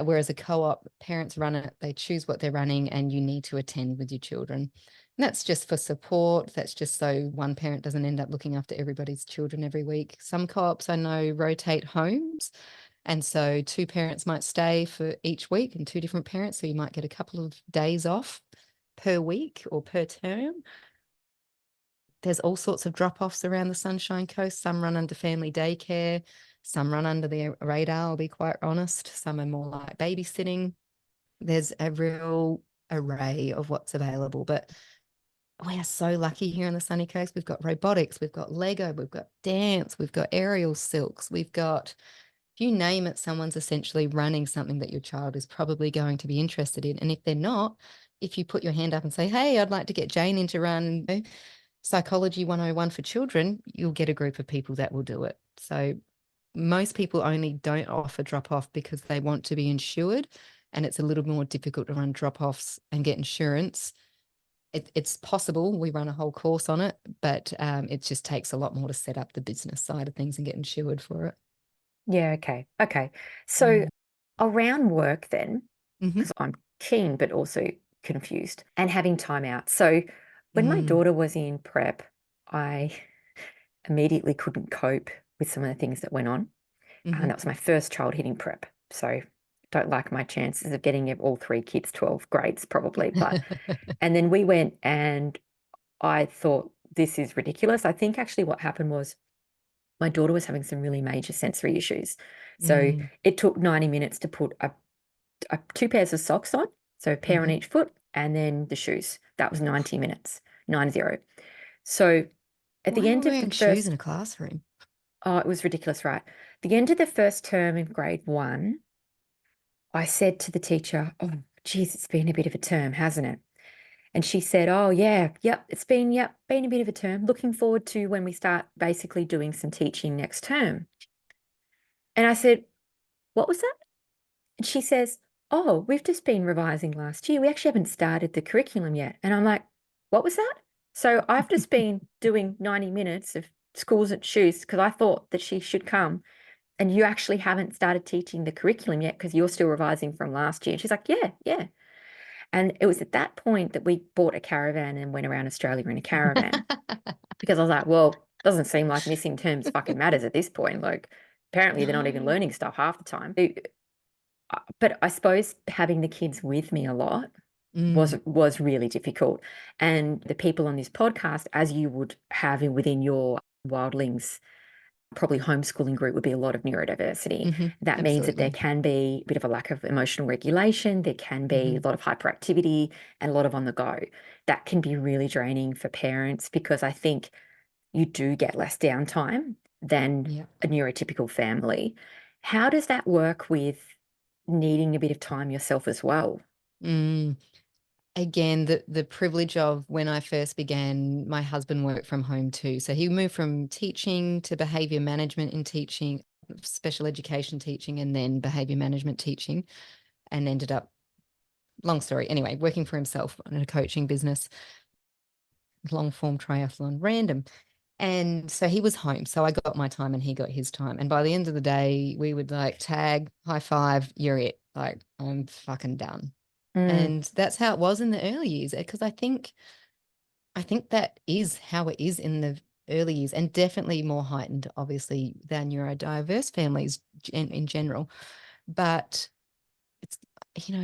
Whereas a co-op, parents run it, they choose what they're running, and you need to attend with your children. And that's just for support. That's just so one parent doesn't end up looking after everybody's children every week. Some co-ops I know rotate homes. And so two parents might stay for each week and two different parents. So you might get a couple of days off per week or per term. There's all sorts of drop-offs around the Sunshine Coast. Some run under family daycare. Some run under the radar, I'll be quite honest. Some are more like babysitting. There's a real array of what's available. But we are so lucky here on the sunny coast. We've got robotics, we've got Lego, we've got dance, we've got aerial silks, we've got, if you name it, someone's essentially running something that your child is probably going to be interested in. And if they're not, if you put your hand up and say, hey, I'd like to get Jane in to run Psychology 101 for children, you'll get a group of people that will do it. So most people only don't offer drop-off because they want to be insured, and it's a little more difficult to run drop-offs and get insurance. It's possible. We run a whole course on it, but it just takes a lot more to set up the business side of things and get insured for it. Yeah, okay. So around work then, Mm-hmm. because I'm keen but also confused and having time out. So when my daughter was in prep, I immediately couldn't cope with some of the things that went on. And that was my first child hitting prep. So don't like my chances of getting all three kids 12 grades probably. But and then we went and I thought this is ridiculous. I think actually what happened was my daughter was having some really major sensory issues. So it took 90 minutes to put two pairs of socks on, so a pair on each foot, and then the shoes. That was 90 minutes, 90. So at Why the are end we of the wearing shoes first, in a classroom? oh, it was ridiculous, right? The end of the first term in grade 1, I said to the teacher, oh, geez, it's been a bit of a term, hasn't it? And she said, oh, yeah, yep, it's been a bit of a term. Looking forward to when we start basically doing some teaching next term. And I said, what was that? And she says, oh, we've just been revising last year. We actually haven't started the curriculum yet. And I'm like, what was that? So I've just been doing 90 minutes of schools at shoes because I thought that she should come. And you actually haven't started teaching the curriculum yet because you're still revising from last year. And she's like, yeah. And it was at that point that we bought a caravan and went around Australia in a caravan because I was like, well, doesn't seem like missing terms fucking matters at this point. Like, apparently they're not even learning stuff half the time. But I suppose having the kids with me a lot was really difficult. And the people on this podcast, as you would have within your Wildlings, probably homeschooling group, would be a lot of neurodiversity. That means that there can be a bit of a lack of emotional regulation. There can be a lot of hyperactivity and a lot of on the go. That can be really draining for parents because I think you do get less downtime than a neurotypical family. How does that work with needing a bit of time yourself as well? Again, the privilege of when I first began, my husband worked from home too. So he moved from teaching to behavior management in teaching, special education teaching, and then behavior management teaching, and ended up, long story, anyway, working for himself in a coaching business, long form triathlon, random. And so he was home. So I got my time and he got his time. And by the end of the day, we would like tag, high five, you're it. Like, I'm fucking done. And that's how it was in the early years, because I think that is how it is in the early years, and definitely more heightened, obviously, than neurodiverse families in general. But it's,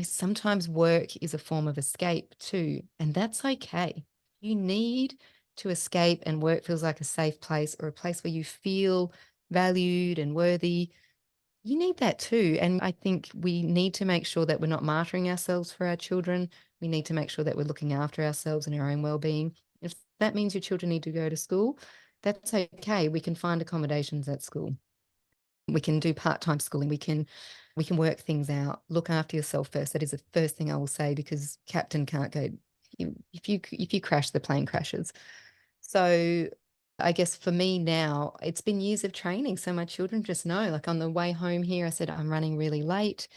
sometimes work is a form of escape too, and that's okay. You need to escape, and work feels like a safe place or a place where you feel valued and worthy. You need that too. And I think we need to make sure that we're not martyring ourselves for our children. We need to make sure that we're looking after ourselves and our own well-being. If that means your children need to go to school, that's okay. We can find accommodations at school. We can do part-time schooling. We can work things out. Look after yourself first. That is the first thing I will say, because captain can't go. If you crash, the plane crashes. So I guess for me now, it's been years of training. So my children just know, like on the way home here, I said, I'm running really late.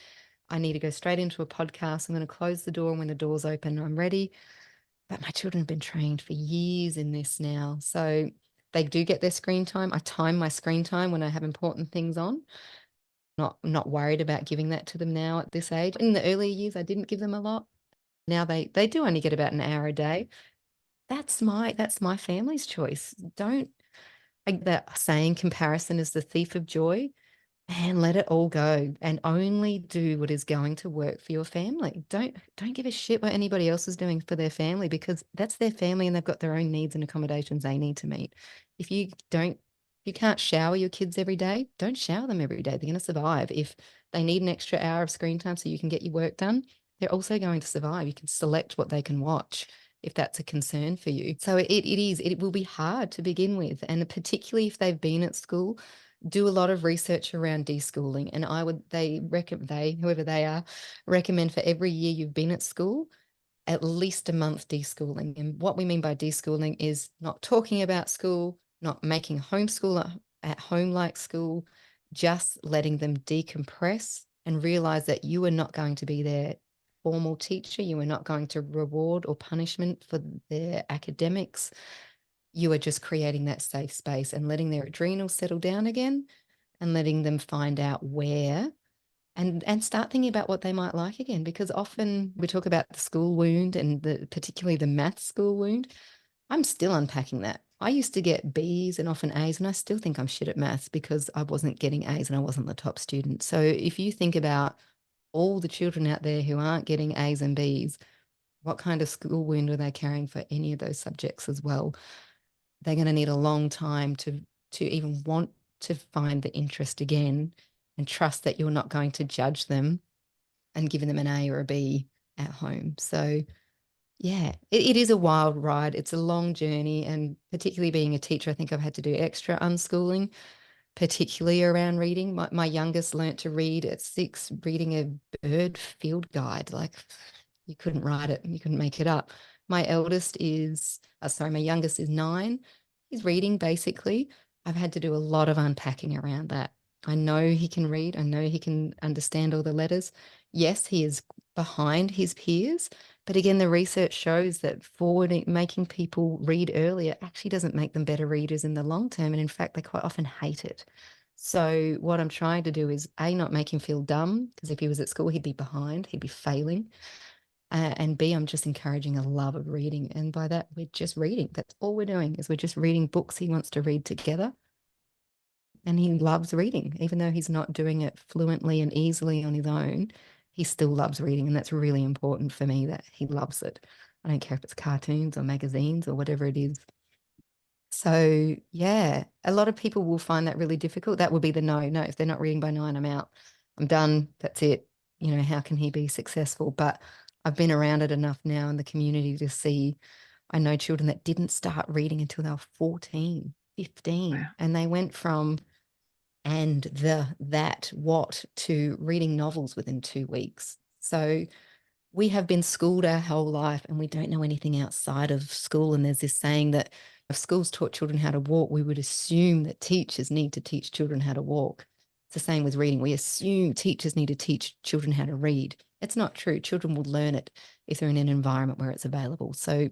I need to go straight into a podcast. I'm going to close the door. And when the door's open, I'm ready. But my children have been trained for years in this now. So they do get their screen time. I time my screen time when I have important things on. Not worried about giving that to them now at this age. In the earlier years, I didn't give them a lot. Now they do only get about an hour a day. That's my family's choice. Don't, like that saying, comparison is the thief of joy. And let it all go and only do what is going to work for your family. Don't give a shit what anybody else is doing for their family, because that's their family and they've got their own needs and accommodations they need to meet. If you can't shower your kids every day, don't shower them every day. They're going to survive. If they need an extra hour of screen time so you can get your work done, they're also going to survive. You can select what they can watch if that's a concern for you. So it will be hard to begin with. And particularly if they've been at school, do a lot of research around deschooling. And whoever they are, recommend for every year you've been at school, at least a month deschooling. And what we mean by deschooling is not talking about school, not making homeschool at home like school, just letting them decompress and realize that you are not going to be their formal teacher. You are not going to reward or punishment for their academics. You are just creating that safe space and letting their adrenals settle down again and letting them find out where and start thinking about what they might like again. Because often we talk about the school wound and particularly the math school wound. I'm still unpacking that. I used to get B's and often A's, and I still think I'm shit at maths because I wasn't getting A's and I wasn't the top student. So if you think about all the children out there who aren't getting A's and B's, what kind of school wound are they carrying for any of those subjects as well? They're going to need a long time to even want to find the interest again and trust that you're not going to judge them and giving them an A or a B at home. So yeah, it is a wild ride. It's a long journey. And particularly being a teacher, I think I've had to do extra unschooling, particularly around reading. My youngest learnt to read at 6, reading a bird field guide. Like, you couldn't write it, you couldn't make it up. My youngest is 9. He's reading basically. I've had to do a lot of unpacking around that. I know he can read. I know he can understand all the letters. Yes, he is behind his peers. But again, the research shows that making people read earlier actually doesn't make them better readers in the long term. And in fact, they quite often hate it. So what I'm trying to do is not make him feel dumb, because if he was at school, he'd be behind, he'd be failing. And B, I'm just encouraging a love of reading. And by that, we're just reading. That's all we're doing, is we're just reading books he wants to read together. And he loves reading, even though he's not doing it fluently and easily on his own. He still loves reading. And that's really important for me, that he loves it. I don't care if it's cartoons or magazines or whatever it is. So yeah, a lot of people will find that really difficult. That would be the no. If they're not reading by 9, I'm out. I'm done. That's it. How can he be successful? But I've been around it enough now in the community to see, I know children that didn't start reading until they were 14, 15, wow. And they went from what to reading novels within 2 weeks. So we have been schooled our whole life and we don't know anything outside of school. And there's this saying that if schools taught children how to walk, we would assume that teachers need to teach children how to walk. It's the same with reading. We assume teachers need to teach children how to read. It's not true. Children will learn it if they're in an environment where it's available. So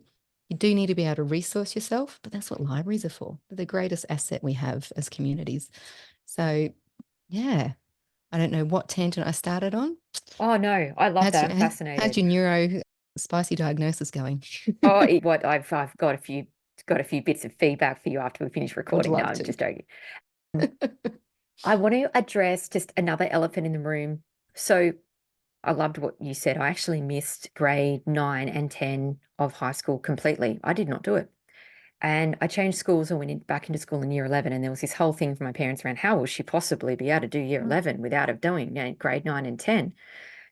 you do need to be able to resource yourself, but that's what libraries are for. They're the greatest asset we have as communities. So yeah, I don't know what tangent I started on. Oh no, I love that. I'm fascinated. How's your neuro spicy diagnosis going? What I've got a few bits of feedback for you after we finish recording. No, I'm just joking. I want to address just another elephant in the room. So I loved what you said. I actually missed grade 9 and 10 of high school completely. I did not do it. And I changed schools and went back into school in year 11. And there was this whole thing from my parents around, how will she possibly be able to do year 11 without doing grade 9 and 10?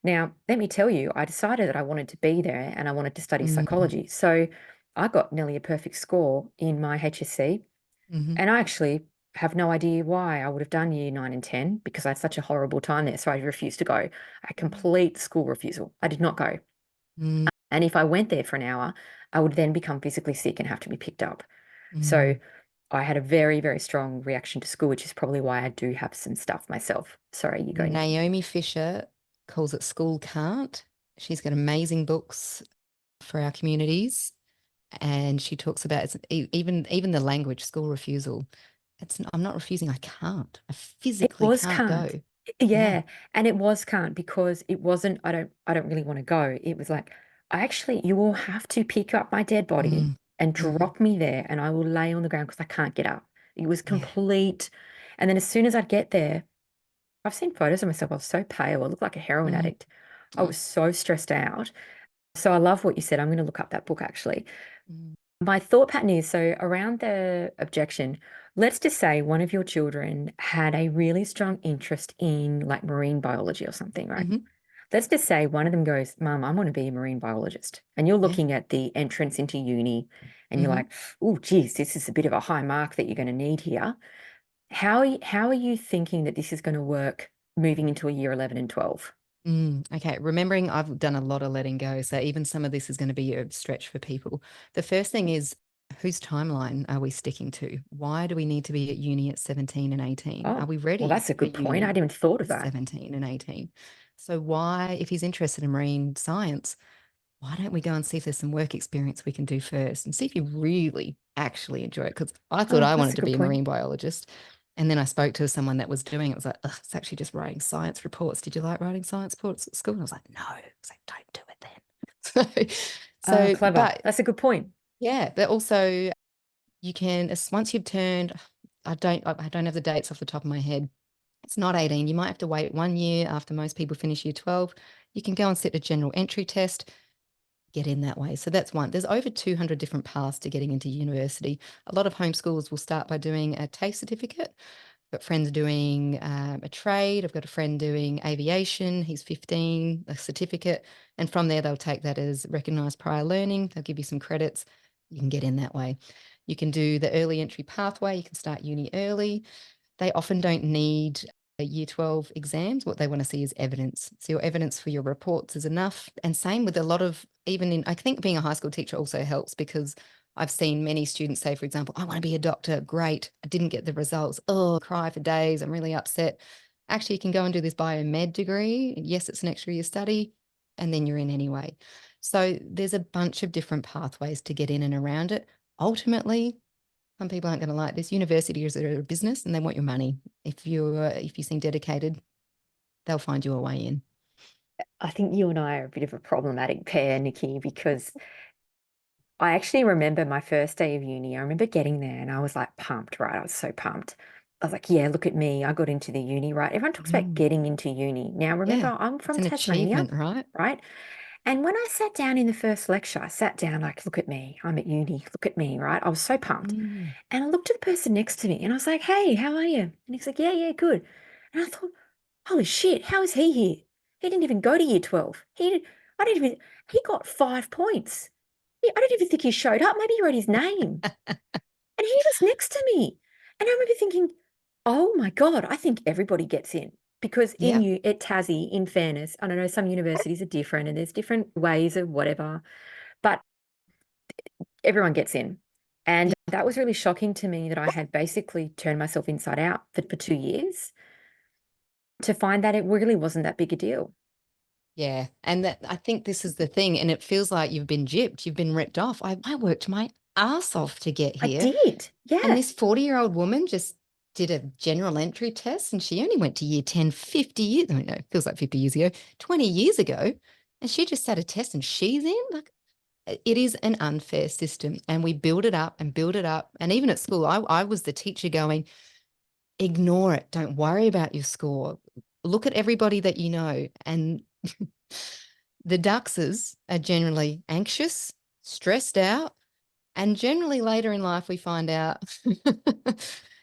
Now, let me tell you, I decided that I wanted to be there and I wanted to study psychology. So I got nearly a perfect score in my HSC. And I actually have no idea why I would have done year 9 and 10, because I had such a horrible time there. So I refused to go. A complete school refusal. I did not go. And if I went there for an hour, I would then become physically sick and have to be picked up. So I had a very, very strong reaction to school, which is probably why I do have some stuff myself. Sorry, you go. Naomi Fisher calls it school can't. She's got amazing books for our communities. And she talks about even the language, school refusal. I'm not refusing. I can't. I It physically was can't can't. go. Yeah. Yeah. And it was can't because it wasn't, I don't really want to go. It was like, you will have to pick up my dead body Mm. and Hmm. drop me there and I will lay on the ground because I can't get up. It was Yeah. complete. And then as soon as I'd get there, I've seen photos of myself. I was so pale. I looked like a heroin Mm. addict. I Oh. was so stressed out. So I love what you said. I'm going to look up that book actually. Mm. My thought pattern is so around the objection, let's just say one of your children had a really strong interest in like marine biology or something, right? Hmm. Let's just say one of them goes, Mum, I want to be a marine biologist. And you're Yeah. looking at the entrance into uni and you're Hmm. like, oh, geez, this is a bit of a high mark that you're going to need here. How are you thinking that this is going to work moving into a year 11 and 12? Okay, remembering I've done a lot of letting go, so even some of this is going to be a stretch for people. The first thing is, whose timeline are we sticking to? Why do we need to be at uni at 17 and 18? Are Oh, we well, ready that's a for good point. I uni hadn't even thought of at that. 17 and 18? So why, if he's interested in marine science, why don't we go and see if there's some work experience we can do first and see if you really actually enjoy it? Because I thought Oh, I that's wanted a to good be a point. marine biologist. And then I spoke to someone that was doing it. It was like, ugh, it's actually just writing science reports. Did you like writing science reports at school? And I was like, no. I was like, don't do it then. Oh, clever. But That's a good point. yeah, but also you can, once you've turned, I don't have the dates off the top of my head. It's not 18. You might have to wait 1 year after most people finish year 12. You can go and sit a general entry test, get in that way. So that's one. There's over 200 different paths to getting into university. A lot of homeschoolers will start by doing a TAFE certificate. I've got friends doing a trade. I've got a friend doing aviation. He's 15, a certificate. And from there, they'll take that as recognised prior learning. They'll give you some credits. You can get in that way. You can do the early entry pathway. You can start uni early. They often don't need year 12 exams. What they want to see is evidence. So your evidence for your reports is enough. And same with a lot of, I think being a high school teacher also helps because I've seen many students say, for example, I want to be a doctor. Great. I didn't get the results. Oh, cry for days. I'm really upset. Actually, you can go and do this biomed degree. Yes, it's an extra year study, and then you're in anyway. So there's a bunch of different pathways to get in and around it. Ultimately, some people aren't going to like this. Universities are a business and they want your money. If you seem dedicated, they'll find you a way in. I think you and I are a bit of a problematic pair, Nikki, because I actually remember my first day of uni. I remember getting there and I was like pumped, right? I was so pumped. I was like, yeah, look at me. I got into the uni, right? Everyone talks about Mm. getting into uni. Now, remember, Yeah, I'm it's from an Tasmania, achievement, right? right? And when I sat down in the first lecture, I sat down like, look at me. I'm at uni. Look at me, right? I was so pumped. Mm. And I looked at the person next to me and I was like, hey, how are you? And he's like, yeah, yeah, good. And I thought, holy shit, how is he here? He didn't even go to year 12. I didn't even, he got 5 points. I don't even think he showed up. Maybe he wrote his name. And he was next to me. And I remember thinking, oh my God, I think everybody gets in. Because Yeah, at Tassie, in fairness, I don't know, some universities are different and there's different ways of whatever, but everyone gets in. And yeah, that was really shocking to me that I had basically turned myself inside out for 2 years to find that it really wasn't that big a deal. yeah. And that I think this is the thing. And it feels like you've been gypped, you've been ripped off. I worked my ass off to get I here. did. And Yeah. this 40-year-old woman just did a general entry test and she only went to year 10 50 years. I mean, no, it feels like 50 years ago, 20 years ago. And she just sat a test and she's in. Like, it is an unfair system. And we build it up and build it up. And even at school, I was the teacher going, ignore it. Don't worry about your score. Look at everybody that you know. And the Duxes are generally anxious, stressed out, and generally later in life, we find out that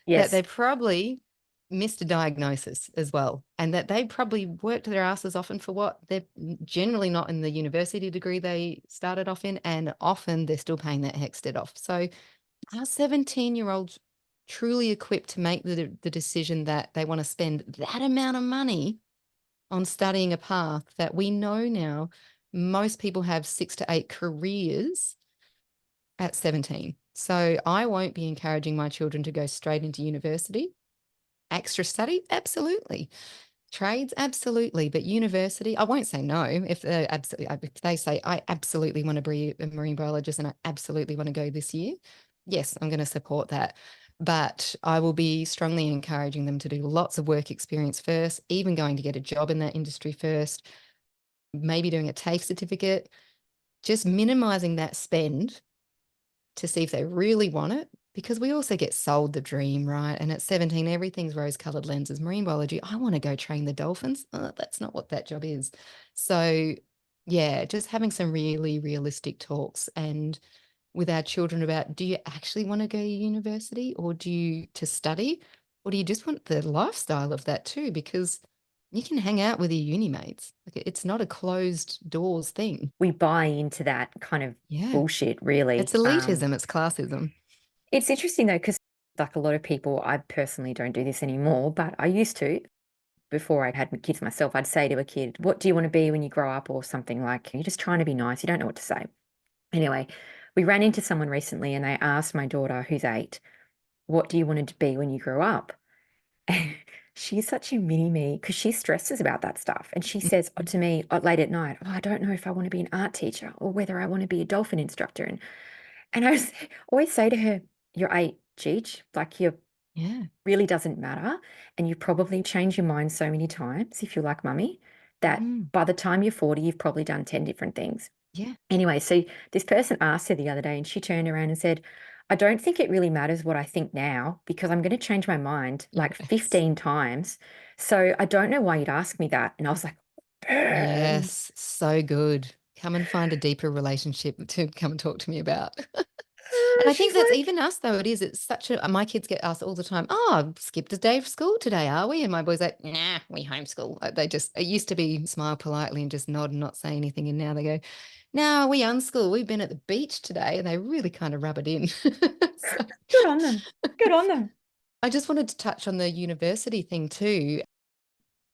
they Yes. probably missed a diagnosis as well, and that they probably worked their asses off and for what they're generally not in the university degree they started off in, and often they're still paying that HECS debt off. So are 17-year-olds truly equipped to make the decision that they want to spend that amount of money on studying a path that we know now most people have 6 to 8 careers at 17. So I won't be encouraging my children to go straight into university. Extra study? Absolutely. Trades, absolutely, but university, I won't say no if they say I absolutely want to be a marine biologist and I absolutely want to go this year. Yes, I'm going to support that, but I will be strongly encouraging them to do lots of work experience first, even going to get a job in that industry first, maybe doing a TAFE certificate, just minimizing that spend to see if they really want it, because we also get sold the dream, right? And at 17, everything's rose-colored lenses. Marine biology, I want to go train the dolphins. That's not what that job is. So, yeah, just having some really realistic talks and with our children about, do you actually want to go to university or do you to study, or do you just want the lifestyle of that too? Because you can hang out with your uni mates. Like, it's not a closed doors thing. We buy into that kind of Yeah. bullshit, really. It's elitism, it's classism. It's interesting though, because like a lot of people, I personally don't do this anymore, but I used to. Before I had kids myself, I'd say to a kid, "What do you want to be when you grow up?" or something like, "You're just trying to be nice. You don't know what to say." Anyway, we ran into someone recently and they asked my daughter, who's 8, "What do you want to be when you grow up?" And she's such a mini me because she stresses about that stuff. And she says to me late at night, "Oh, I don't know if I want to be an art teacher or whether I want to be a dolphin instructor." And I always say to her, "You're 8, Cheech, like you Yeah. really doesn't matter. And you probably change your mind so many times if you're like mummy, that Mm. by the time you're 40, you've probably done 10 different things." Yeah. Anyway, so this person asked her the other day and she turned around and said, "I don't think it really matters what I think now because I'm going to change my mind like Yes. 15 times. So I don't know why you'd ask me that." And I was like, burn. Yes. So good. Come and find a deeper relationship to come and talk to me about. And I think She's that's like, even us, though. It is. It's such a, my kids get asked all the time, "Oh, skipped a day of school today, are we?" And my boy's like, "Nah, we homeschool." They just, it used to be smile politely and just nod and not say anything. And now they go, "No, we unschool. We've been at the beach today." And they really kind of rub it in. So, good on them. Good on them. I just wanted to touch on the university thing too.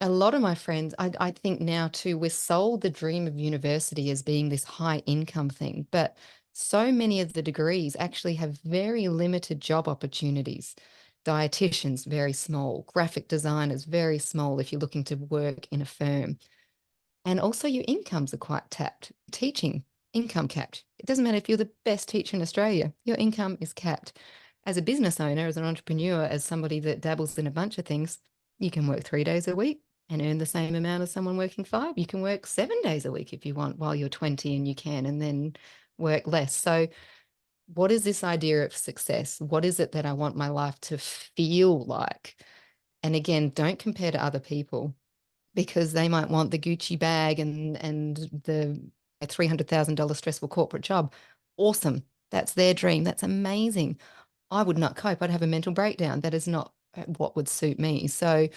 A lot of my friends, I think now too, we're sold the dream of university as being this high income thing, but so many of the degrees actually have very limited job opportunities. Dietitians, very small. Graphic designers, very small if you're looking to work in a firm. And also your incomes are quite tapped. Teaching, income capped. It doesn't matter if you're the best teacher in Australia, your income is capped. As a business owner, as an entrepreneur, as somebody that dabbles in a bunch of things, you can work 3 days a week and earn the same amount as someone working 5. You can work 7 days a week if you want while you're 20 and you can, and then work less. So what is this idea of success? What is it that I want my life to feel like? And again, don't compare to other people, because they might want the Gucci bag and the $300,000 stressful corporate job. Awesome. That's their dream. That's amazing. I would not cope. I'd have a mental breakdown. That is not what would suit me. So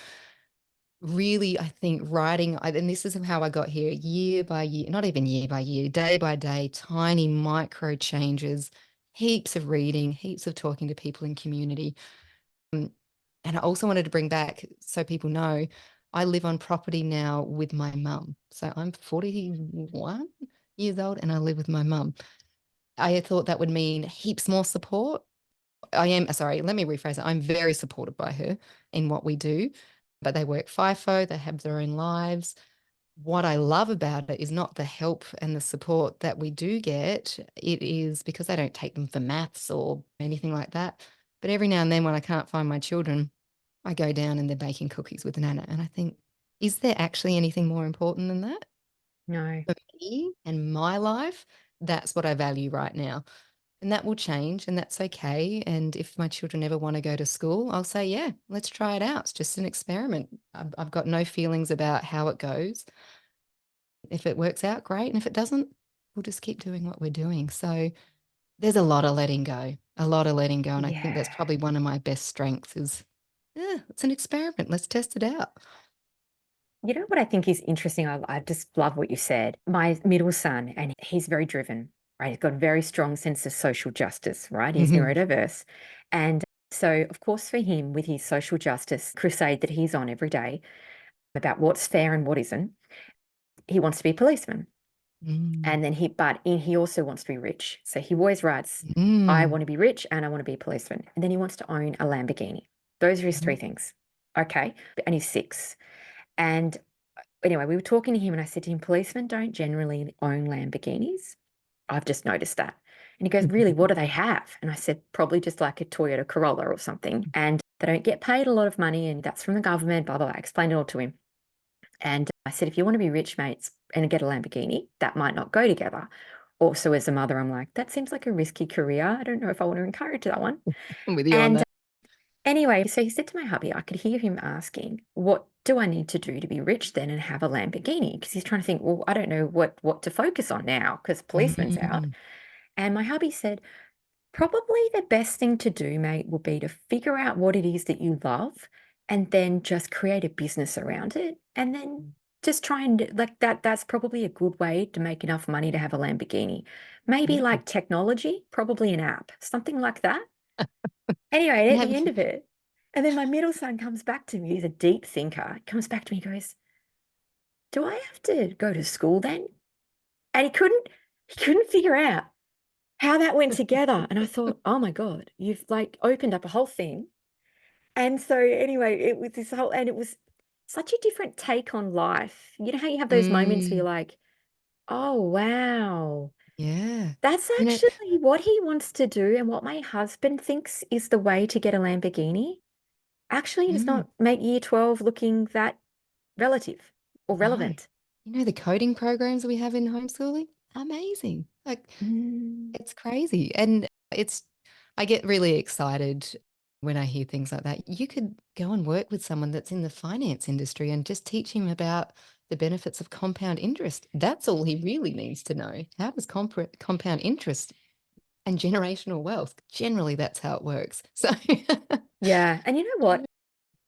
really, I think writing, and this is how I got here, year by year, not even year by year, day by day, tiny micro changes, heaps of reading, heaps of talking to people in community. And I also wanted to bring back, so people know, I live on property now with my mum. So I'm 41 years old and I live with my mum. I thought that would mean heaps more support. I am, sorry, let me rephrase it. I'm very supported by her in what we do, but they work FIFO, they have their own lives. What I love about it is not the help and the support that we do get. It is because I don't take them for maths or anything like that. But every now and then when I can't find my children, I go down and they're baking cookies with Nana. And I think, is there actually anything more important than that? No. For me and my life, that's what I value right now. And that will change and that's okay. And if my children ever want to go to school, I'll say, yeah, let's try it out. It's just an experiment. I've got no feelings about how it goes. If it works out, great. And if it doesn't, we'll just keep doing what we're doing. So there's a lot of letting go, a lot of letting go. And I think that's Yeah. probably one of my best strengths is, yeah, it's an experiment. Let's test it out. You know what I think is interesting? I just love what you said. My middle son, and he's very driven, right? He's got a very strong sense of social justice, right? He's neurodiverse. And so, of course, for him, with his social justice crusade that he's on every day about what's fair and what isn't, he wants to be a policeman. Mm. And then he also wants to be rich. So he always writes, "I Mm. want to be rich and I want to be a policeman." And then he wants to own a Lamborghini. Those are his Mhm. 3 things. Okay. And he's 6. And anyway, we were talking to him and I said to him, policemen don't generally own Lamborghinis. I've just noticed that. And he goes, really, what do they have? And I said, probably just like a Toyota Corolla or something. And they don't get paid a lot of money and that's from the government, blah, blah, blah. I explained it all to him. And I said, if you want to be rich, mates, and get a Lamborghini, that might not go together. Also, as a mother, I'm like, that seems like a risky career. I don't know if I want to encourage that one. I'm with you on And that. anyway, so he said to my hubby, I could hear him asking, what do I need to do to be rich then and have a Lamborghini? Because he's trying to think, well, I don't know what to focus on now because policeman's out. Mm, And my hubby said, probably the best thing to do, mate, will be to figure out what it is that you love and then just create a business around it. And then just try and like that. That's probably a good way to make enough money to have a Lamborghini. Maybe yeah. like technology, probably an app, something like that. Anyway, And at the have end of it, and then my middle son comes back to me. He's a deep thinker. He comes back to me, he goes, do I have to go to school then? And he couldn't figure out how that went together. And I thought, oh my God, you've like opened up a whole thing. And so anyway, it was this whole, and it was such a different take on life. You know how you have those moments where you're mm, like, oh wow, yeah. that's You know, actually what he wants to do and what my husband thinks is the way to get a Lamborghini. Actually does mm, not make year 12 looking that relative or no. relevant. You know, the coding programs we have in homeschooling, amazing. Like, Mm. it's crazy. And I get really excited when I hear things like that. You could go and work with someone that's in the finance industry and just teach him about the benefits of compound interest. That's all he really needs to know. How does compound interest and generational wealth? Generally, that's how it works. So, Yeah. And you know what?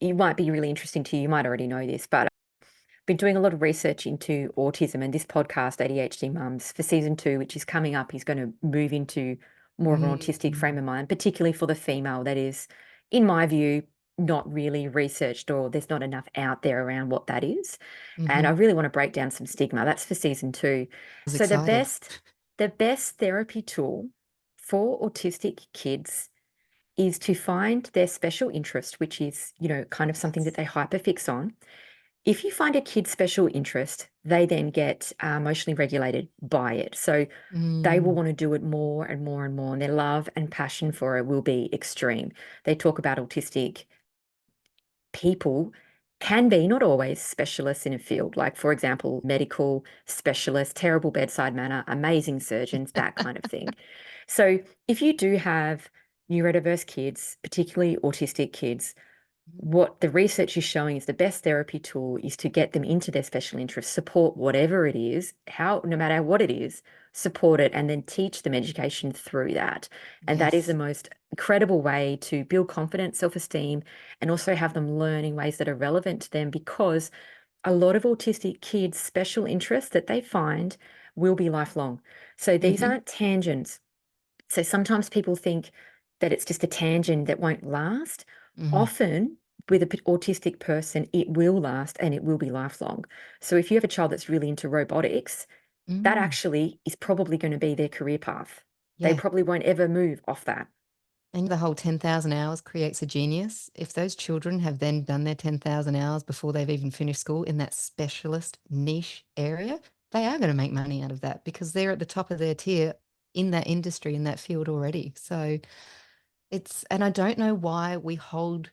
It might be really interesting to you. You might already know this, but I've been doing a lot of research into autism and this podcast, ADHD Mums, for season 2, which is coming up, is going to move into more of an autistic frame mm, of mind, particularly for the female that is, in my view, not really researched or there's not enough out there around what that is. And I mhm. really want to break down some stigma. That's for season 2. I was So the excited. best, the best therapy tool for autistic kids is to find their special interest, which is, kind of something that Yes. they hyperfix on. If you find a kid's special interest, they then get emotionally regulated by it. So they will Mm, want to do it more and more and more, and their love and passion for it will be extreme. They talk about autistic people can be, not always, specialists in a field, like, for example, medical specialists, terrible bedside manner, amazing surgeons, that kind of thing. So if you do have neurodiverse kids, particularly autistic kids, what the research is showing is the best therapy tool is to get them into their special interests, support whatever it is, how, no matter what it is, support it, and then teach them education through that. And that is the yes. most incredible way to build confidence, self-esteem, and also have them learn in ways that are relevant to them, because a lot of autistic kids' special interests that they find will be lifelong. So these Hmm. aren't tangents. So sometimes people think that it's just a tangent that won't last. Hmm. Often, with an autistic person, it will last and it will be lifelong. So if you have a child that's really into robotics, that Mm, actually is probably going to be their career path. They yeah. probably won't ever move off that. And the whole 10,000 hours creates a genius. If those children have then done their 10,000 hours before they've even finished school in that specialist niche area, they are going to make money out of that because they're at the top of their tier in that industry, in that field already. So and I don't know why we hold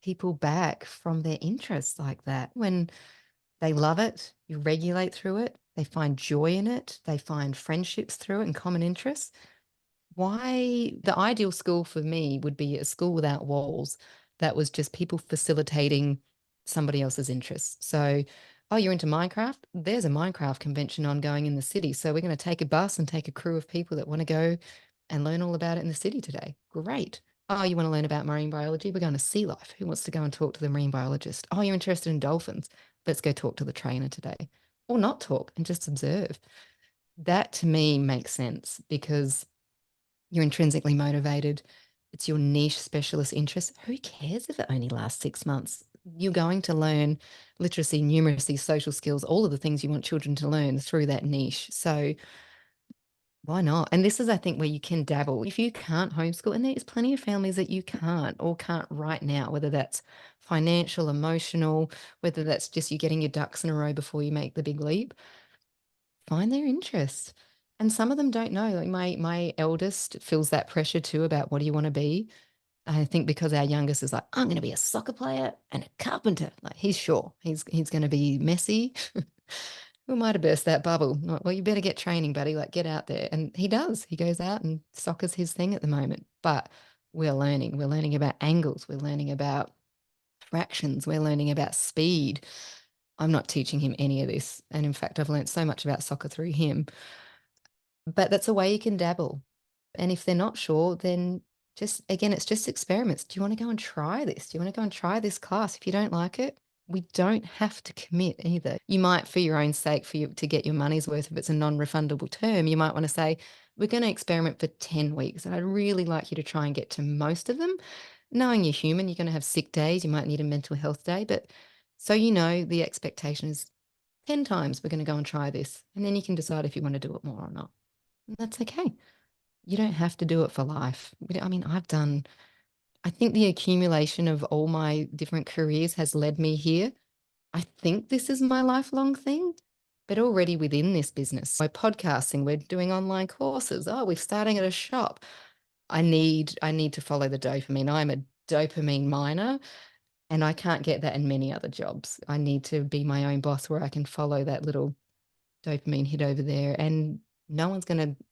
people back from their interests like that. When they love it, you regulate through it, they find joy in it, they find friendships through it and common interests. Why the ideal school for me would be a school without walls that was just people facilitating somebody else's interests. So, oh, you're into Minecraft? There's a Minecraft convention ongoing in the city. So we're going to take a bus and take a crew of people that want to go and learn all about it in the city today. Great. Oh, you want to learn about marine biology? We're going to sea life. Who wants to go and talk to the marine biologist? Oh, you're interested in dolphins? Let's go talk to the trainer today. Or not talk and just observe. That to me makes sense because you're intrinsically motivated. It's your niche specialist interest. Who cares if it only lasts 6 months? You're going to learn literacy, numeracy, social skills, all of the things you want children to learn through that niche. So Why not? And this is, I think, where you can dabble. If you can't homeschool, and there's plenty of families that you can't or can't right now, whether that's financial, emotional, whether that's just you getting your ducks in a row before you make the big leap, find their interests. And some of them don't know. Like my eldest feels that pressure too about what do you want to be? I think because our youngest is like, I'm going to be a soccer player and a carpenter. Like he's sure he's going to be messy. We might have burst that bubble. Like, well, you better get training, buddy. Like get out there. And he does. He goes out and soccer's his thing at the moment. But we're learning. We're learning about angles. We're learning about fractions. We're learning about speed. I'm not teaching him any of this. And in fact, I've learned so much about soccer through him. But that's a way you can dabble. And if they're not sure, then just again, it's just experiments. Do you want to go and try this? Do you want to go and try this class? If you don't like it, we don't have to commit either. You might, for your own sake, for you to get your money's worth, if it's a non-refundable term, you might want to say, we're going to experiment for 10 weeks. And I'd really like you to try and get to most of them. Knowing you're human, you're going to have sick days, you might need a mental health day. But so you know the expectation is 10 times we're going to go and try this. And then you can decide if you want to do it more or not. And that's okay. You don't have to do it for life. I mean, I think the accumulation of all my different careers has led me here. I think this is my lifelong thing, but already within this business, we're podcasting, we're doing online courses. Oh, we're starting at a shop. I need to follow the dopamine. I'm a dopamine miner and I can't get that in many other jobs. I need to be my own boss where I can follow that little dopamine hit over there and no one's going to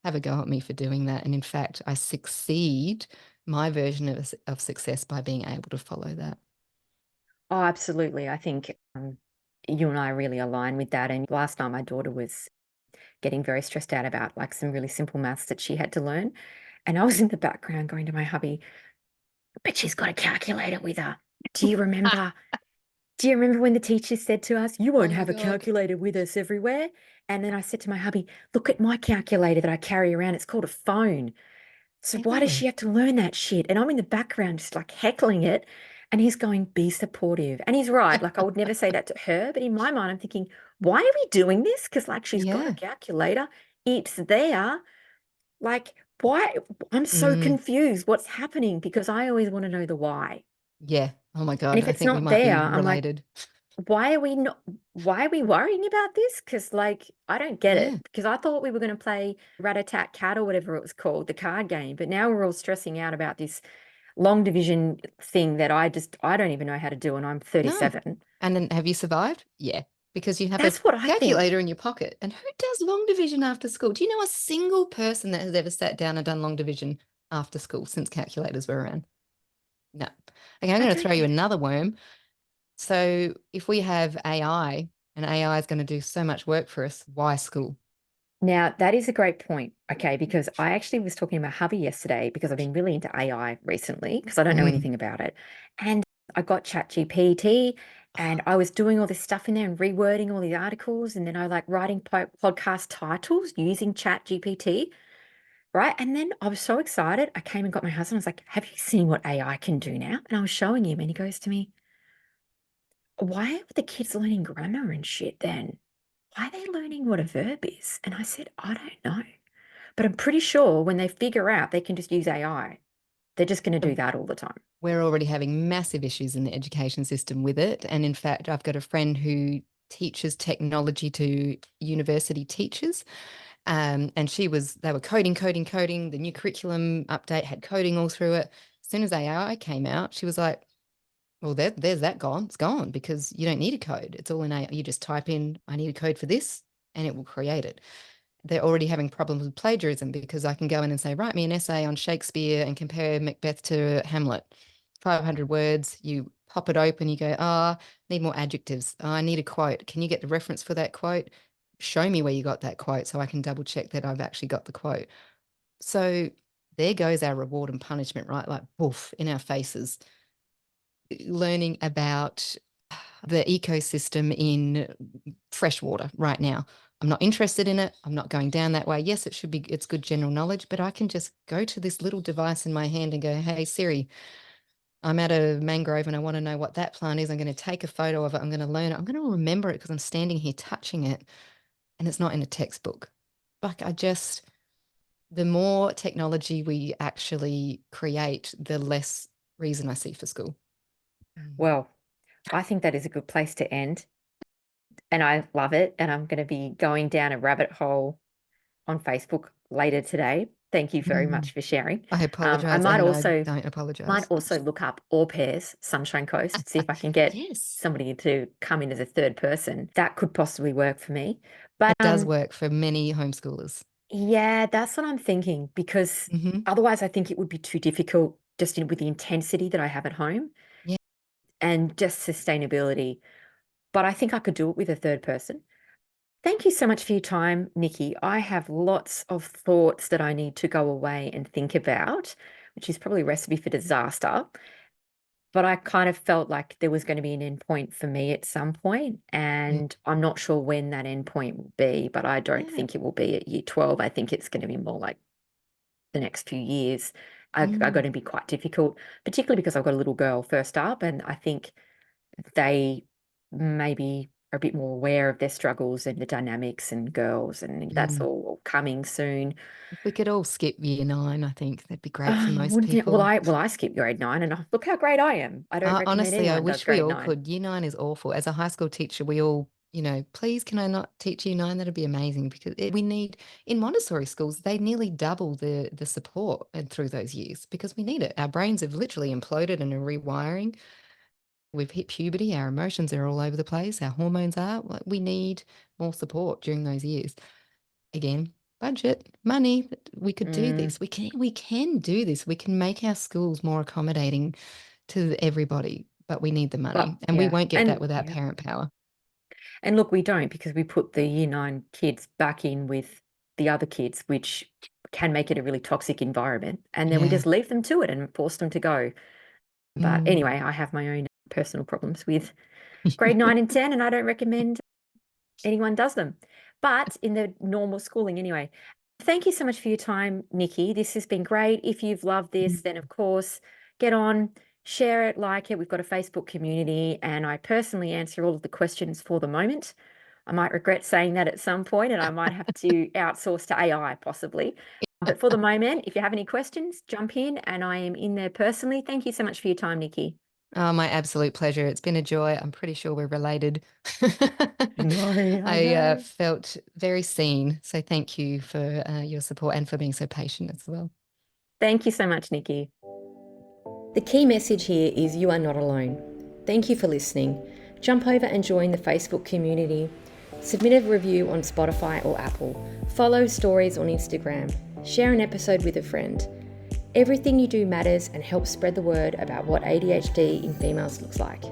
have a go at me for doing that. And in fact, I succeed my version of success by being able to follow that. Oh, absolutely. I think you and I really align with that. And last night, my daughter was getting very stressed out about like some really simple maths that she had to learn. And I was in the background going to my hubby, but she's got a calculator with her. Do you remember? Do you remember when the teacher said to us, you Oh won't my have a God. calculator with us everywhere? And then I said to my hubby, look at my calculator that I carry around. It's called a phone. So why does she Everywhere. have to learn that shit? And I'm in the background just like heckling it. And he's going, be supportive. And he's right. Like I would never say that to her. But in my mind, I'm thinking, why are we doing this? Because like she's got a Yeah. calculator. It's there. Like, why? I'm so Mm, confused. What's happening? Because I always want to know the why. yeah. Oh my And God. if I it's think we not might there, be I'm like, related. why are we worrying about this? Because like I don't get Yeah. it. Because I thought we were going to play Rat-a-tat-cat or whatever it was called, the card game. But now we're all stressing out about this long division thing that I don't even know how to do, and I'm No. 37. And then have you survived? Yeah. Because you have a That's what I think. calculator in your pocket. And who does long division after school? Do you know a single person that has ever sat down and done long division after school since calculators were around? No. Okay, I'm I going to don't throw you think. another worm. So if we have AI and AI is going to do so much work for us, why school? Now, that is a great point. Okay, because I actually was talking to my hubby yesterday because I've been really into AI recently because I don't know Mm. anything about it. And I got ChatGPT and I was doing all this stuff in there and rewording all the articles. And then I like writing podcast titles using ChatGPT, right? And then I was so excited. I came and got my husband. I was like, have you seen what AI can do now? And I was showing him and he goes to me, why are the kids learning grammar and shit then? Why are they learning what a verb is? And I said, I don't know. But I'm pretty sure when they figure out they can just use AI, they're just going to do that all the time. We're already having massive issues in the education system with it. And in fact, I've got a friend who teaches technology to university teachers. And they were coding. The new curriculum update had coding all through it. As soon as AI came out, she was like, well, there's that gone. It's gone because you don't need a code. It's all in AI. You just type in, I need a code for this, and it will create it. They're already having problems with plagiarism because I can go in and say, write me an essay on Shakespeare and compare Macbeth to Hamlet. 500 words, you pop it open, you go, need more adjectives. Oh, I need a quote. Can you get the reference for that quote? Show me where you got that quote so I can double check that I've actually got the quote. So there goes our reward and punishment, right? Like, poof, in our faces. Learning about the ecosystem in freshwater right now. I'm not interested in it. I'm not going down that way. Yes, it's good general knowledge, but I can just go to this little device in my hand and go, hey, Siri, I'm at a mangrove and I want to know what that plant is. I'm going to take a photo of it. I'm going to learn it. I'm going to remember it because I'm standing here touching it and it's not in a textbook. like the more technology we actually create, the less reason I see for school. Well, I think that is a good place to end. And I love it. And I'm going to be going down a rabbit hole on Facebook later today. Thank you very much for sharing. I I apologize, might and I also don't apologize. look up Au Pairs, Sunshine Coast, see if I can get Yes, somebody to come in as a third person. That could possibly work for me. But it does work for many homeschoolers. yeah, that's what I'm thinking, because Hmm. otherwise I think it would be too difficult just with the intensity that I have at home Yeah. and just sustainability. But I think I could do it with a third person. Thank you so much for your time, Nikki. I have lots of thoughts that I need to go away and think about, which is probably a recipe for disaster. But I kind of felt like there was going to be an endpoint for me at some point, and I'm not sure when that endpoint will be, but I don't Yeah. think it will be at year 12. I think it's going to be more like the next few years are going to be quite difficult, particularly because I've got a little girl first up, and I think they maybe are a bit more aware of their struggles and the dynamics and girls, and that's all coming soon. If we could all skip year 9, I think that'd be great for most Wouldn't you? Well, people. I skipped grade 9, and look how great I am. I don't recommend Honestly, I anyone does wish we grade all 9. could. Year 9 is awful. As a high school teacher, we all, please can I not teach year 9? That'd be amazing, because we need, in Montessori schools, they nearly double the support through those years, because we need it. Our brains have literally imploded and are rewiring. We've hit puberty, our emotions are all over the place, our hormones are. We need more support during those years. Again, budget, money, we could do this. We can do this. We can make our schools more accommodating to everybody, but we need the money. But And we yeah, won't get that without yeah. parent power. And look, we don't, because we put the year 9 kids back in with the other kids, which can make it a really toxic environment. And then we Yeah. just leave them to it and force them to go. But anyway, I have my own personal problems with grade 9 and 10, and I don't recommend anyone does them. But in the normal schooling anyway. Thank you so much for your time, Nikki. This has been great. If you've loved this, then of course, get on, share it, like it. We've got a Facebook community, and I personally answer all of the questions for the moment. I might regret saying that at some point, and I might have to outsource to AI possibly. But for the moment, if you have any questions, jump in, and I am in there personally. Thank you so much for your time, Nikki. Oh, my absolute pleasure. It's been a joy. I'm pretty sure we're related. No, I I know. felt very seen. So thank you for your support and for being so patient as well. Thank you so much, Nikki. The key message here is you are not alone. Thank you for listening. Jump over and join the Facebook community. Submit a review on Spotify or Apple. Follow stories on Instagram. Share an episode with a friend. Everything you do matters and helps spread the word about what ADHD in females looks like.